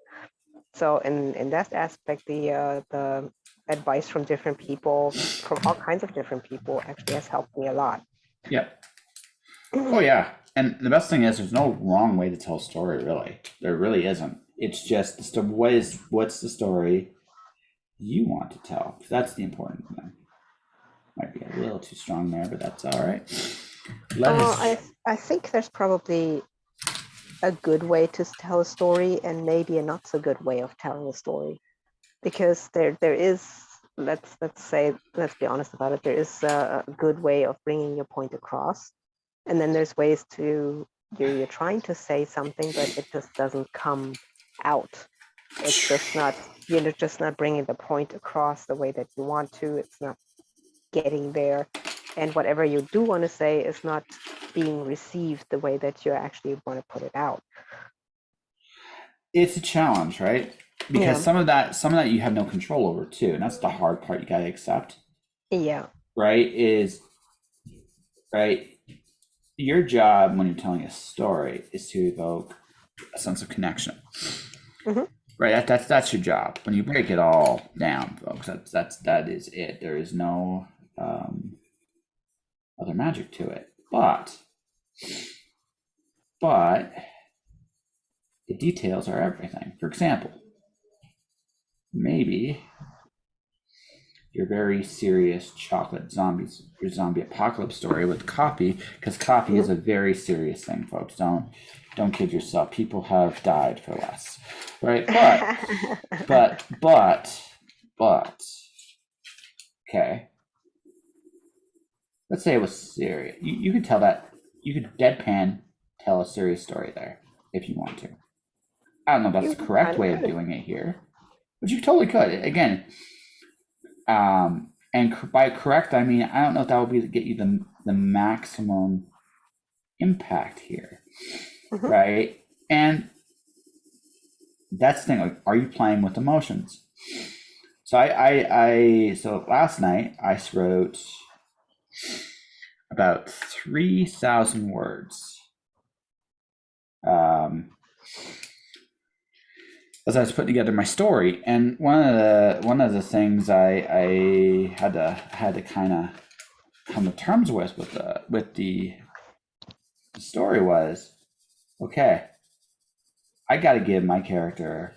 So in that aspect, the advice from different people, from all kinds of different people, actually has helped me a lot. yeah. Oh yeah. And the best thing is, there's no wrong way to tell a story. Really, there really isn't. It's just what's the story you want to tell? 'Cause that's the important thing. Might be a little too strong there, but that's all right. Let us. I think there's probably a good way to tell a story and maybe a not so good way of telling a story, because there is, let's be honest about it, there is a good way of bringing your point across, and then there's ways to you're trying to say something but it just doesn't come out. It's just not, you're just not bringing the point across the way that you want to. It's not getting there, and whatever you do want to say is not being received the way that you actually want to put it out. It's a challenge, right? Because Yeah, some of that you have no control over too, and that's the hard part. You gotta accept, yeah, right? Is right. Your job when you're telling a story is to evoke a sense of connection. hmm Right, that's your job. When you break it all down, folks, that is it. There is no other magic to it. But the details are everything. For example, maybe your very serious chocolate zombies, your zombie apocalypse story with coffee, because coffee is a very serious thing, folks. Don't kid yourself. People have died for less, right? But, okay. Let's say it was serious. You could tell that, you could deadpan tell a serious story there if you want to. I don't know if that's the correct way of doing it here, but you totally could. Again, and by correct, I mean, I don't know if that would be to get you the maximum impact here, right? And that's the thing, like, are you playing with emotions? So so last night I wrote about 3,000 words. As I was putting together my story, and one of the things I had to kind of come to terms with the story was, okay, I got to give my character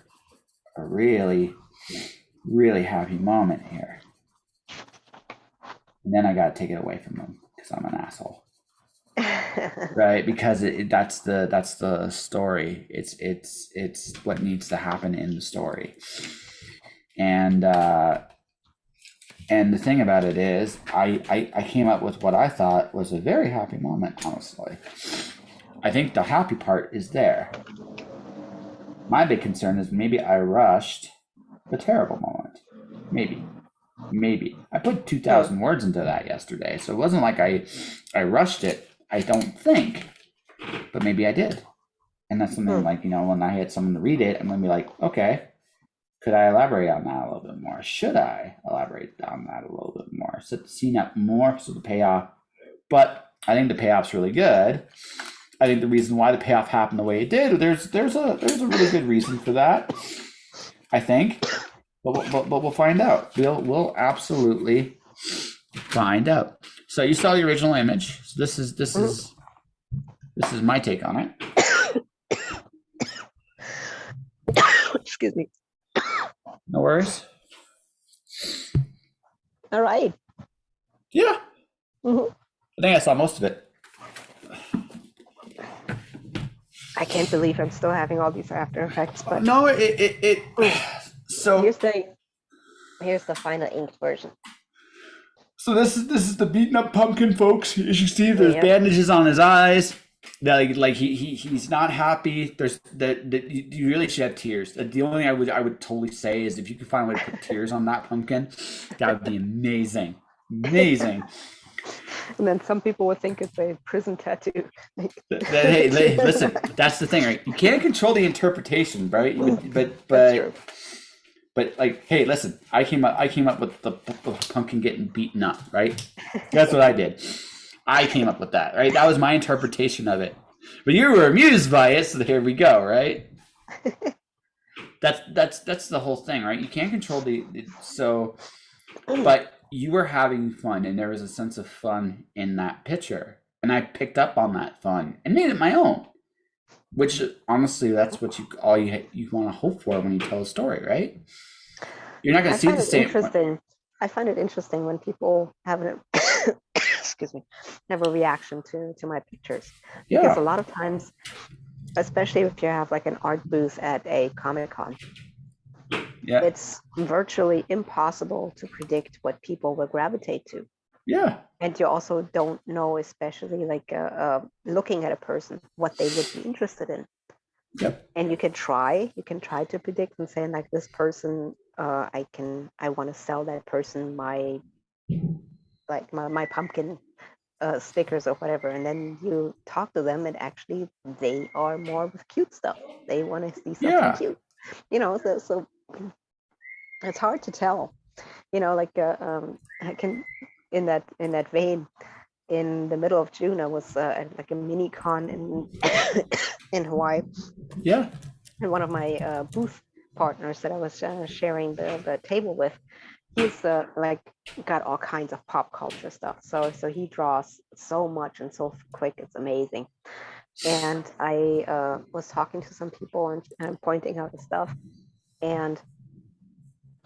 a really, really happy moment here, and then I got to take it away from him because I'm an asshole. Right, because that's the story. It's what needs to happen in the story, and the thing about it is, I came up with what I thought was a very happy moment. Honestly, I think the happy part is there. My big concern is maybe I rushed the terrible moment. Maybe I put 2,000 words into that yesterday, so it wasn't like I rushed it. I don't think, but maybe I did. And that's something like, when I had someone to read it, I'm going to be like, okay, could I elaborate on that a little bit more? Should I elaborate on that a little bit more? So seeing that more, so the payoff. But I think the payoff's really good. I think the reason why the payoff happened the way it did, there's a really good reason for that, I think. But we'll find out. We'll absolutely find out. So you saw the original image. So this is my take on it. Excuse me. No worries. All right. Yeah. I think I saw most of it. I can't believe I'm still having all these after effects, but no, it so here's the final inked version. So this is the beaten up pumpkin, folks. As you see, there's bandages on his eyes. Like he's not happy. There's you really should have tears. The only thing I would totally say is if you could find a way to put tears on that pumpkin, that would be amazing. Amazing. And then some people would think it's a prison tattoo. Hey, listen, that's the thing, right? You can't control the interpretation, right? But like, hey, listen, I came up with the pumpkin getting beaten up, right? That's what I did. I came up with that, right? That was my interpretation of it. But you were amused by it, so here we go, right? That's the whole thing, right? You can't control but you were having fun, and there was a sense of fun in that picture, and I picked up on that fun and made it my own. Which honestly, that's what you want to hope for when you tell a story, right? You're not going to see the same. Interesting. I find it interesting when people have have a reaction to my pictures, because a lot of times, especially if you have like an art booth at a Comic-Con, it's virtually impossible to predict what people will gravitate to. Yeah. And you also don't know, especially like looking at a person, what they would be interested in. Yep. And you can try to predict and say, like, this person, I want to sell that person my pumpkin stickers or whatever. And then you talk to them, and actually they are more with cute stuff. They want to see something cute, so it's hard to tell, like I can, in that vein, in the middle of June, I was like a mini con in Hawaii. Yeah. And one of my booth partners that I was sharing the table with, he's got all kinds of pop culture stuff. So he draws so much and so quick, it's amazing. And I was talking to some people and pointing out the stuff, and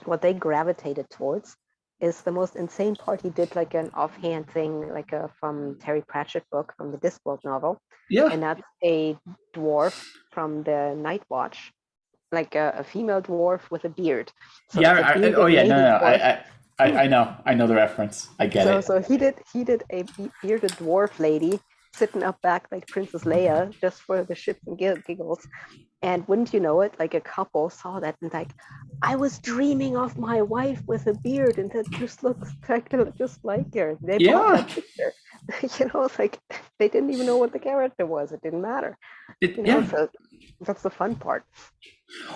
what they gravitated towards is the most insane part. He did like an offhand thing, like from Terry Pratchett book from the Discworld novel, Yeah. and that's a dwarf from the Night Watch, like a female dwarf with a beard. So Yeah. like a bearded Oh yeah. lady No. dwarf. I know the reference. I get So it. so he did a bearded dwarf lady sitting up back like Princess Leia just for the shits and giggles. And wouldn't you know it, like a couple saw that and like, I was dreaming of my wife with a beard and that just looks just like her. They bought Yeah. that picture. It's like they didn't even know what the character was. It didn't matter. Yeah. So that's the fun part.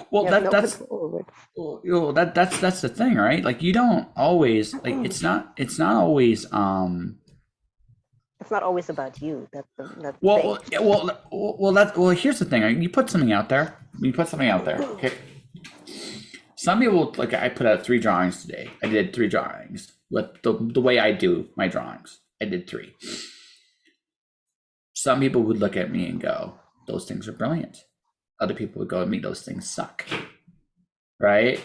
Well, You have no control over it. that's the thing, right? Like you don't always like it's not always It's not always about you. That's the well thing. here's the thing. You put something out there. Okay. Some people like I put out 3 drawings today. I did 3 drawings. With the way I do my drawings, I did 3. Some people would look at me and go, "Those things are brilliant." Other people would go at me, "Those things suck." Right?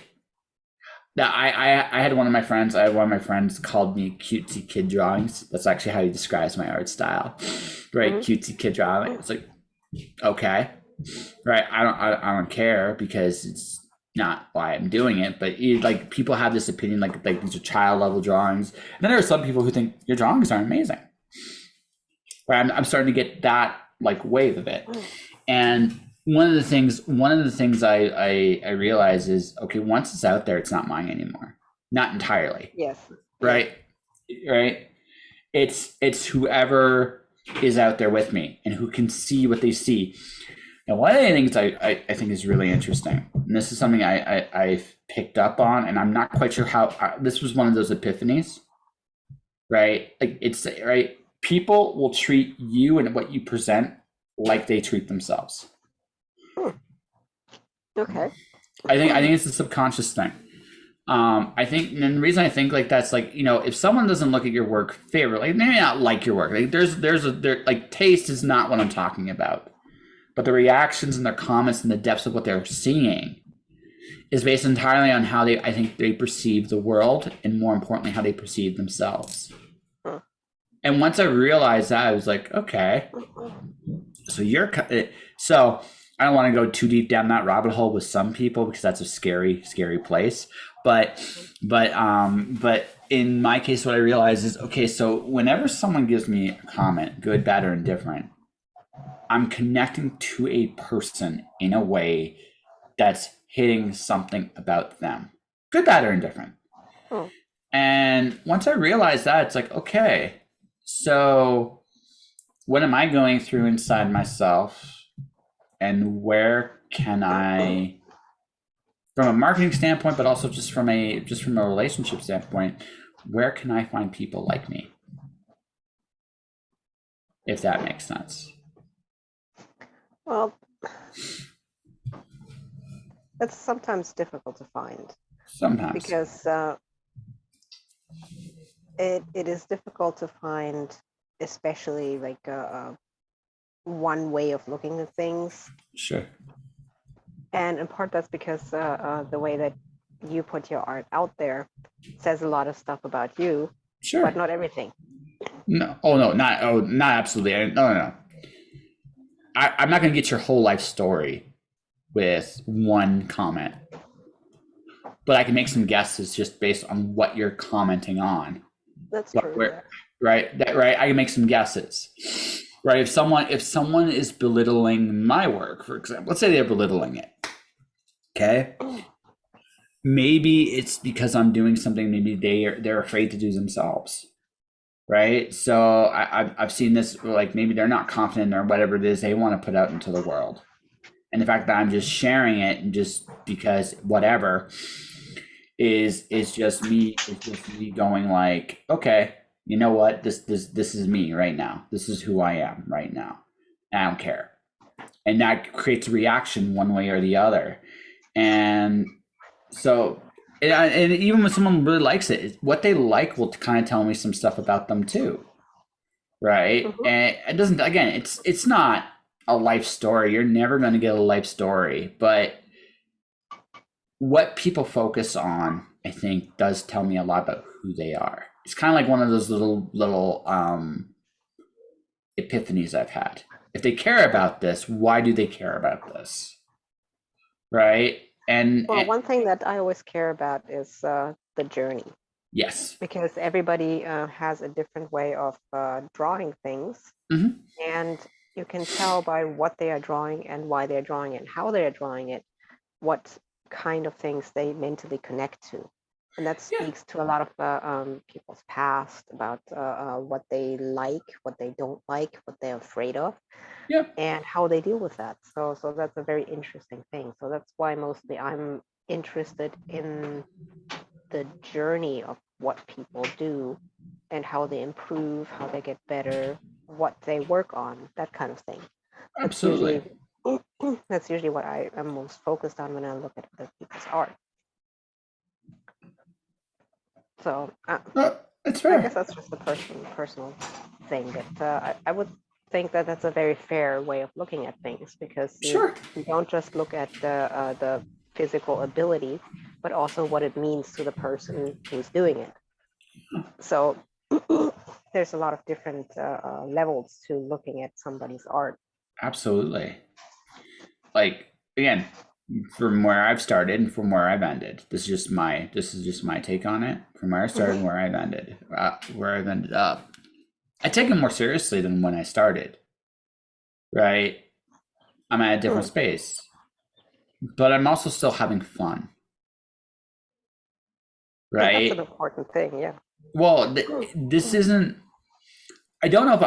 Now, I had one of my friends called me cutesy kid drawings. That's actually how he describes my art style, right? Cutesy kid drawing. It's like, okay, right? I don't care because it's not why I'm doing it. But like people have this opinion, like these are child level drawings. And then there are some people who think your drawings are amazing. Right? I'm starting to get that like wave of it, and one of the things I realize is, okay, once it's out there, it's not mine anymore. Not entirely. Yes. Right. Right. It's whoever is out there with me and who can see what they see. And one of the things I think is really interesting, and this is something I've picked up on, and I'm not quite sure how this was one of those epiphanies. Right. Like it's right. People will treat you and what you present like they treat themselves. Okay. I think it's a subconscious thing. I think, and the reason I think like that's like, if someone doesn't look at your work favorably, they may not like your work. Like like taste is not what I'm talking about, but the reactions and their comments and the depths of what they're seeing is based entirely on how I think they perceive the world, and more importantly, how they perceive themselves. And once I realized that, I was like, okay, so I don't want to go too deep down that rabbit hole with some people because that's a scary, scary place. But in my case, what I realized is, okay, so whenever someone gives me a comment, good, bad, or indifferent, I'm connecting to a person in a way that's hitting something about them, good, bad, or indifferent. And once I realized that, it's like, okay, so what am I going through inside myself? And where can I, from a marketing standpoint, but also just from a relationship standpoint, where can I find people like me? If that makes sense. Well, that's sometimes difficult to find. Sometimes. Because it is difficult to find, especially like one way of looking at things. Sure. And in part that's because the way that you put your art out there says a lot of stuff about you, sure, but not everything. No, not absolutely. No. I'm not going to get your whole life story with one comment, but I can make some guesses just based on what you're commenting on. That's true. Right. I can make some guesses. Right. If someone is belittling my work, for example, let's say they're belittling it. Okay. Maybe it's because I'm doing something maybe they're afraid to do themselves. Right. So I've seen this, like maybe they're not confident or whatever it is they want to put out into the world. And the fact that I'm just sharing it and just because whatever is just me going like, okay, you know what? This is me right now. This is who I am right now. I don't care. And that creates a reaction one way or the other. And so, and even when someone really likes it, what they like will kind of tell me some stuff about them too. Right. Mm-hmm. And it doesn't, again, it's not a life story. You're never going to get a life story, but what people focus on, I think, does tell me a lot about who they are. It's kind of like one of those little epiphanies I've had. If they care about this, why do they care about this? Right? Well, And one thing that I always care about is the journey, yes. because everybody has a different way of drawing things, Mm-hmm. and you can tell by what they are drawing and why they're drawing it, how they're drawing it, what kind of things they mentally connect to. And that Yeah. speaks to a lot of people's past, about what they like, what they don't like, what they're afraid of, Yeah. and how they deal with that. So that's a very interesting thing. So that's why mostly I'm interested in the journey of what people do and how they improve, how they get better, what they work on, that kind of thing. That's Absolutely. usually that's usually what I am most focused on when I look at other people's art. So It's I guess fair. that's just a personal thing, but I would think that that's a very fair way of looking at things, because Sure. you don't just look at the physical ability, but also what it means to the person who's doing it. So there's a lot of different levels to looking at somebody's art. Absolutely. Like, again, from where I've started and from where I've ended, this is just my take on it. From where I started and where I've ended, where I've ended up. I take it more seriously than when I started. Right? I'm at a different space, but I'm also still having fun. And that's an Right? important thing, yeah. Well, this isn't. I don't know if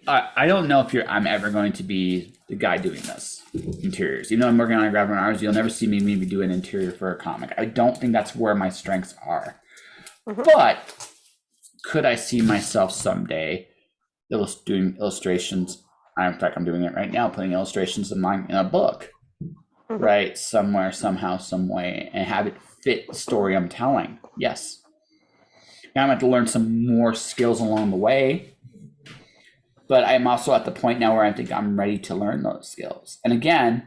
I don't know if I'm ever going to be the guy doing this interiors. Even though I'm working on a graphic artist, you'll never see me maybe do an interior for a comic. I don't think that's where my strengths are. But could I see myself someday doing illustrations? In fact, I'm doing it right now, putting illustrations in a book, right? Somewhere, somehow, some way, and have it fit the story I'm telling. Yes. Now I'm going to have to learn some more skills along the way. But I'm also at the point now where I think I'm ready to learn those skills. And again,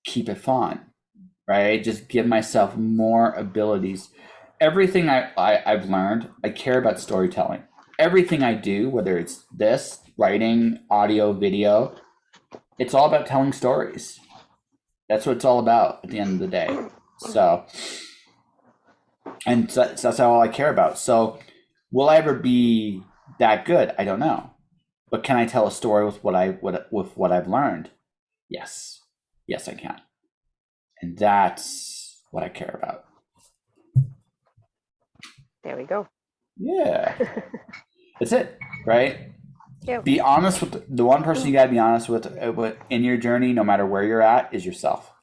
keep it fun, right? Just give myself more abilities. Everything I've learned, I care about storytelling. Everything I do, whether it's this, writing, audio, video, it's all about telling stories. That's what it's all about at the end of the day. So, and that's all I care about. So, will I ever be that good? I don't know. But can I tell a story with what I've learned? Yes. Yes, I can. And that's what I care about. There we go. Yeah. That's it, right? Yeah. Be honest with the one person you got to be honest with in your journey, no matter where you're at, is yourself.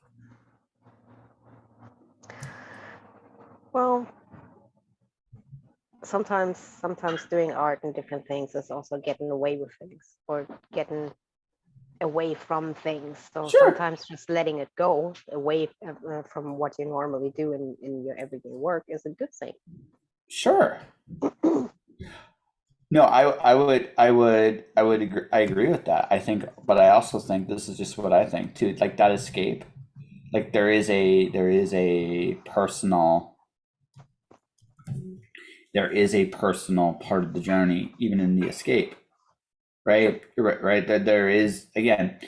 Well, sometimes doing art and different things is also getting away with things, or getting away from things. So Sure. sometimes just letting it go away from what you normally do in your everyday work is a good thing. Sure. No, I agree with that. I think, but I also think this is just what I think too. Like that escape, like there is a personal part of the journey, even in the escape, right? Right. That there is, again,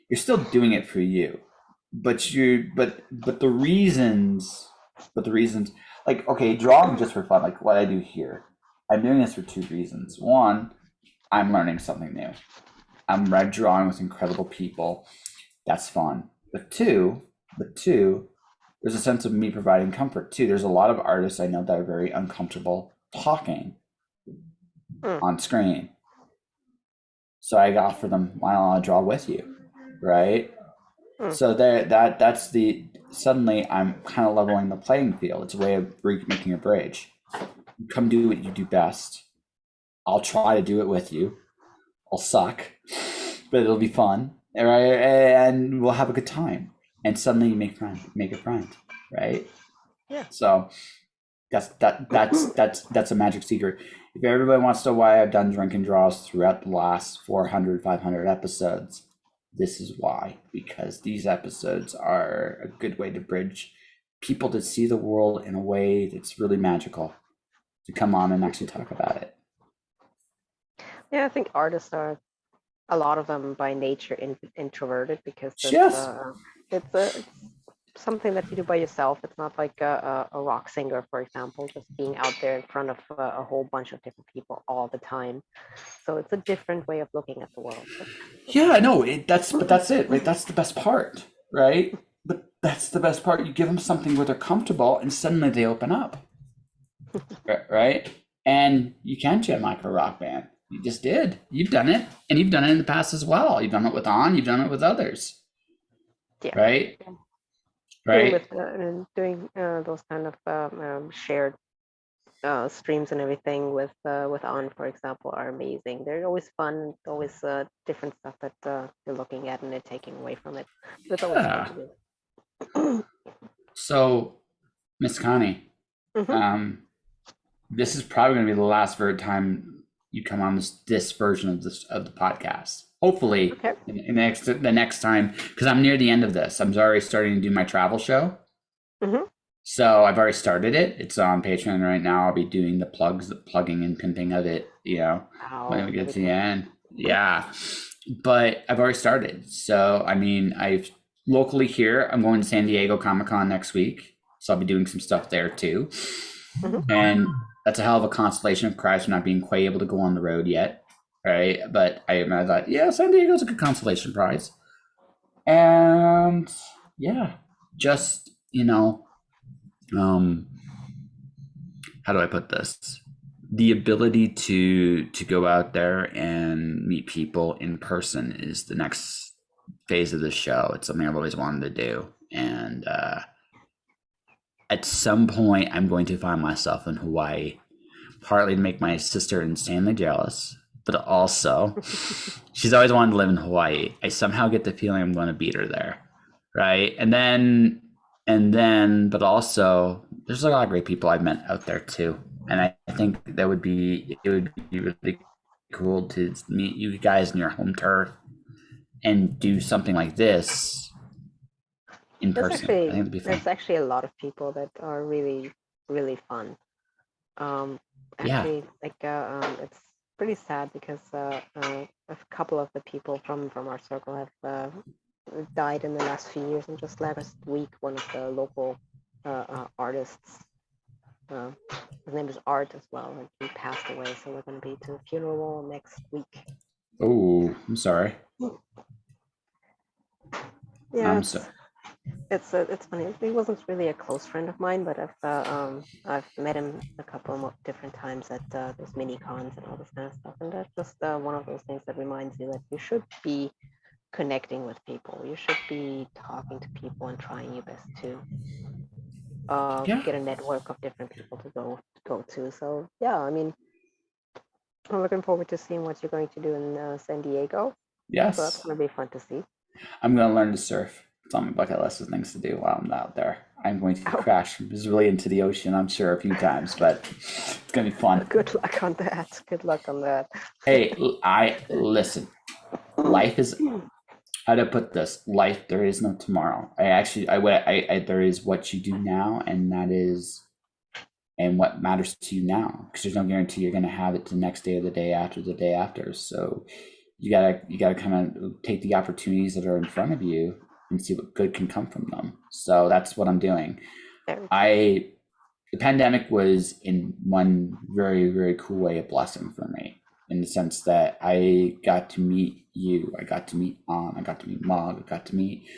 you're still doing it for you, but the reasons, like, okay, drawing just for fun, like what I do here. I'm doing this for two reasons. One, I'm learning something new. I'm drawing with incredible people. That's fun. But two, there's a sense of me providing comfort too. There's a lot of artists I know that are very uncomfortable talking on screen. So I offer them, why don't I draw with you, right? So that's the suddenly I'm kind of leveling the playing field. It's a way of making a bridge. Come do what you do best. I'll try to do it with you. I'll suck, but it'll be fun, right? And we'll have a good time. And suddenly you make a friend, right? Yeah. So that's a magic secret. If everybody wants to know why I've done drunken draws throughout the last 400, 500 episodes, this is why. Because these episodes are a good way to bridge people to see the world in a way that's really magical. to come on and actually talk about it. Yeah, I think artists are a lot of them by nature introverted because Yes. it's something that you do by yourself. It's not like a rock singer, for example, just being out there in front of a whole bunch of different people all the time. So it's a different way of looking at the world. Yeah, I know. But that's it, right? That's the best part, right? But that's the best part. You give them something where they're comfortable, and suddenly they open up, right? And you can jam like a rock band. You just did. You've done it, and you've done it in the past as well. You've done it with On. You've done it with others, Yeah. right? Right. Right. Doing those kind of shared streams and everything with On, for example, are amazing. They're always fun, always different stuff that you're looking at and they're taking away from it. But it's always fun Yeah. to do. So, Miss Connie, Mm-hmm. this is probably going to be the last time you come on this version of the podcast. Hopefully, Okay. in the next time, because I'm near the end of this. I'm already starting to do my travel show. Mm-hmm. So I've already started it. It's on Patreon right now. I'll be doing the plugging and pimping of it, when we get to the end. Yeah. But I've already started. So, I mean, I've locally here, I'm going to San Diego Comic-Con next week. So I'll be doing some stuff there too. Mm-hmm. And that's a hell of a consolation of Christ for not being quite able to go on the road yet. Right. But I thought, yeah, San Diego's a good consolation prize. And yeah, just, how do I put this? The ability to go out there and meet people in person is the next phase of the show. It's something I've always wanted to do, and at some point, I'm going to find myself in Hawaii, partly to make my sister insanely jealous, but also she's always wanted to live in Hawaii. I somehow get the feeling I'm going to beat her there, right? But also there's a lot of great people I've met out there too, and I think it would be really cool to meet you guys in your home turf and do something like this in person. I think it'd be fun. There's actually a lot of people that are really, really fun. Actually, it's pretty sad because a couple of the people from our circle have died in the last few years, and just last week, one of the local artists, his name is Art as well, and he passed away. So we're going to be to a funeral next week. Oh, I'm sorry. Yeah, I'm sorry. it's funny. He wasn't really a close friend of mine, but I've met him a couple of different times at those mini cons and all this kind of stuff, and that's just one of those things that reminds you that you should be connecting with people. You should be talking to people and trying your best to get a network of different people to go to. So yeah, I mean, I'm looking forward to seeing what you're going to do in San Diego. Yes. So that's going to be fun to see. I'm going to learn to surf. It's on my bucket list of things to do while I'm out there. I'm going to crash really into the ocean, I'm sure, a few times, but it's going to be fun. Good luck on that. Good luck on that. Hey, listen. Life is, how to put this? Life, there is no tomorrow. There is what you do now, and what matters to you now. Because there's no guarantee you're going to have it the next day or the day after. So you gotta kind of take the opportunities that are in front of you and see what good can come from them. So that's what I'm doing. The pandemic was, in one very, very cool way, a blessing for me, in the sense that I got to meet you, I got to meet I got to meet Mog, I got to meet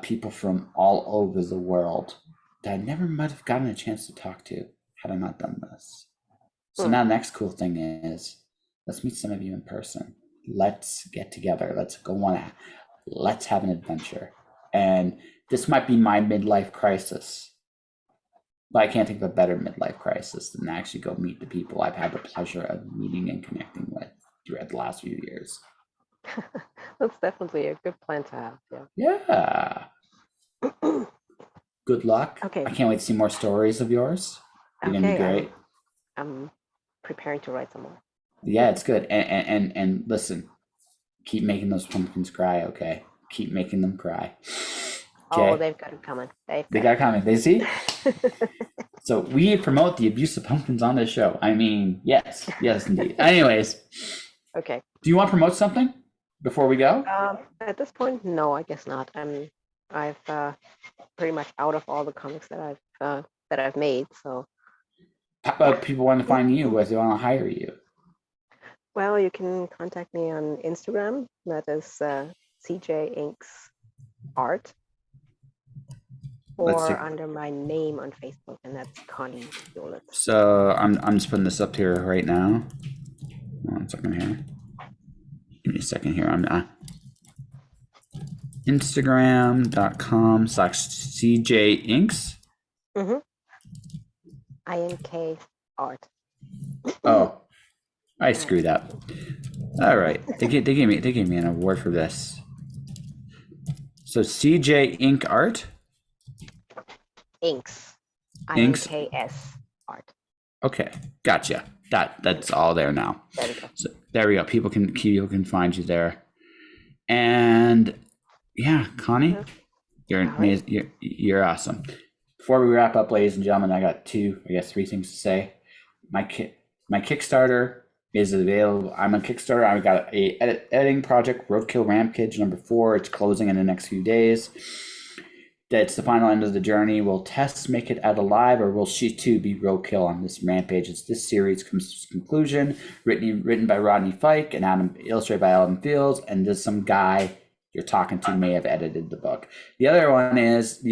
people from all over the world that I never might have gotten a chance to talk to had I not done this. So now the next cool thing is, let's meet some of you in person. Let's get together. Let's have an adventure. And this might be my midlife crisis, but I can't think of a better midlife crisis than to actually go meet the people I've had the pleasure of meeting and connecting with throughout the last few years. That's definitely a good plan to have. Yeah. Good luck. Okay. I can't wait to see more stories of yours. You're gonna be great. I'm preparing to write some more. Yeah, it's good. And listen, keep making those pumpkins cry, okay? Keep making them cry. Okay? Oh, they've got it coming. They got it coming. They see? So we promote the abuse of pumpkins on this show. I mean, yes, indeed. Anyways, Okay. do you want to promote something before we go? At this point, no, I guess not. I've pretty much out of all the comics that I've made. So, How about people want to find you? Or they want to hire you? well, you can contact me on Instagram. That is CJ Inks Art, or under my name on Facebook, and that's Conny Jolitz. So I'm just putting this up here right now. 1 second here. Give me a second here. I'm Instagram.com/CJ Inks. Mm-hmm. INK Art. Oh, I screwed up. All right, they gave me an award for this. So CJ Ink Art. Inks. Inks. INKS Art. Okay, gotcha. That's all there now. There we go. So there we go. People can find you there. And yeah, Conny, you're amazing. You're awesome. Before we wrap up, ladies and gentlemen, I got three things to say. My Kickstarter is available. I'm on Kickstarter. I've got a editing project, Roadkill Rampage #4. It's closing in the next few days. It's the final end of the journey. Will Tess make it out alive, or will she too be roadkill on this rampage? As this series comes to its conclusion, written by Rodney Fike and illustrated by Adam Fields, and there's some guy you're talking to may have edited the book. The other one is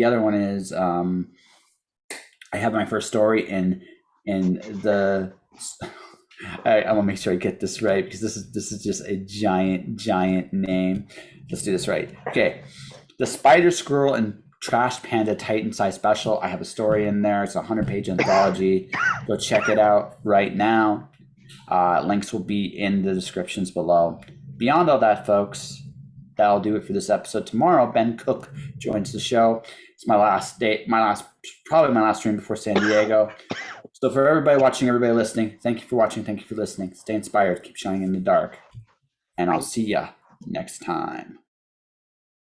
I have my first story in the. I want to make sure I get this right, because this is just a giant name. Let's do this right. Okay, the Spider Squirrel and Trash Panda Titan size special. I have a story in there. It's a 100-page anthology. Go check it out right now. Links will be in the descriptions below. Beyond all that, folks, that'll do it for this episode. Tomorrow, Ben Cook joins the show. It's probably my last stream before San Diego. So for everybody watching, everybody listening, thank you for watching. Thank you for listening. Stay inspired. Keep shining in the dark. And I'll see ya next time.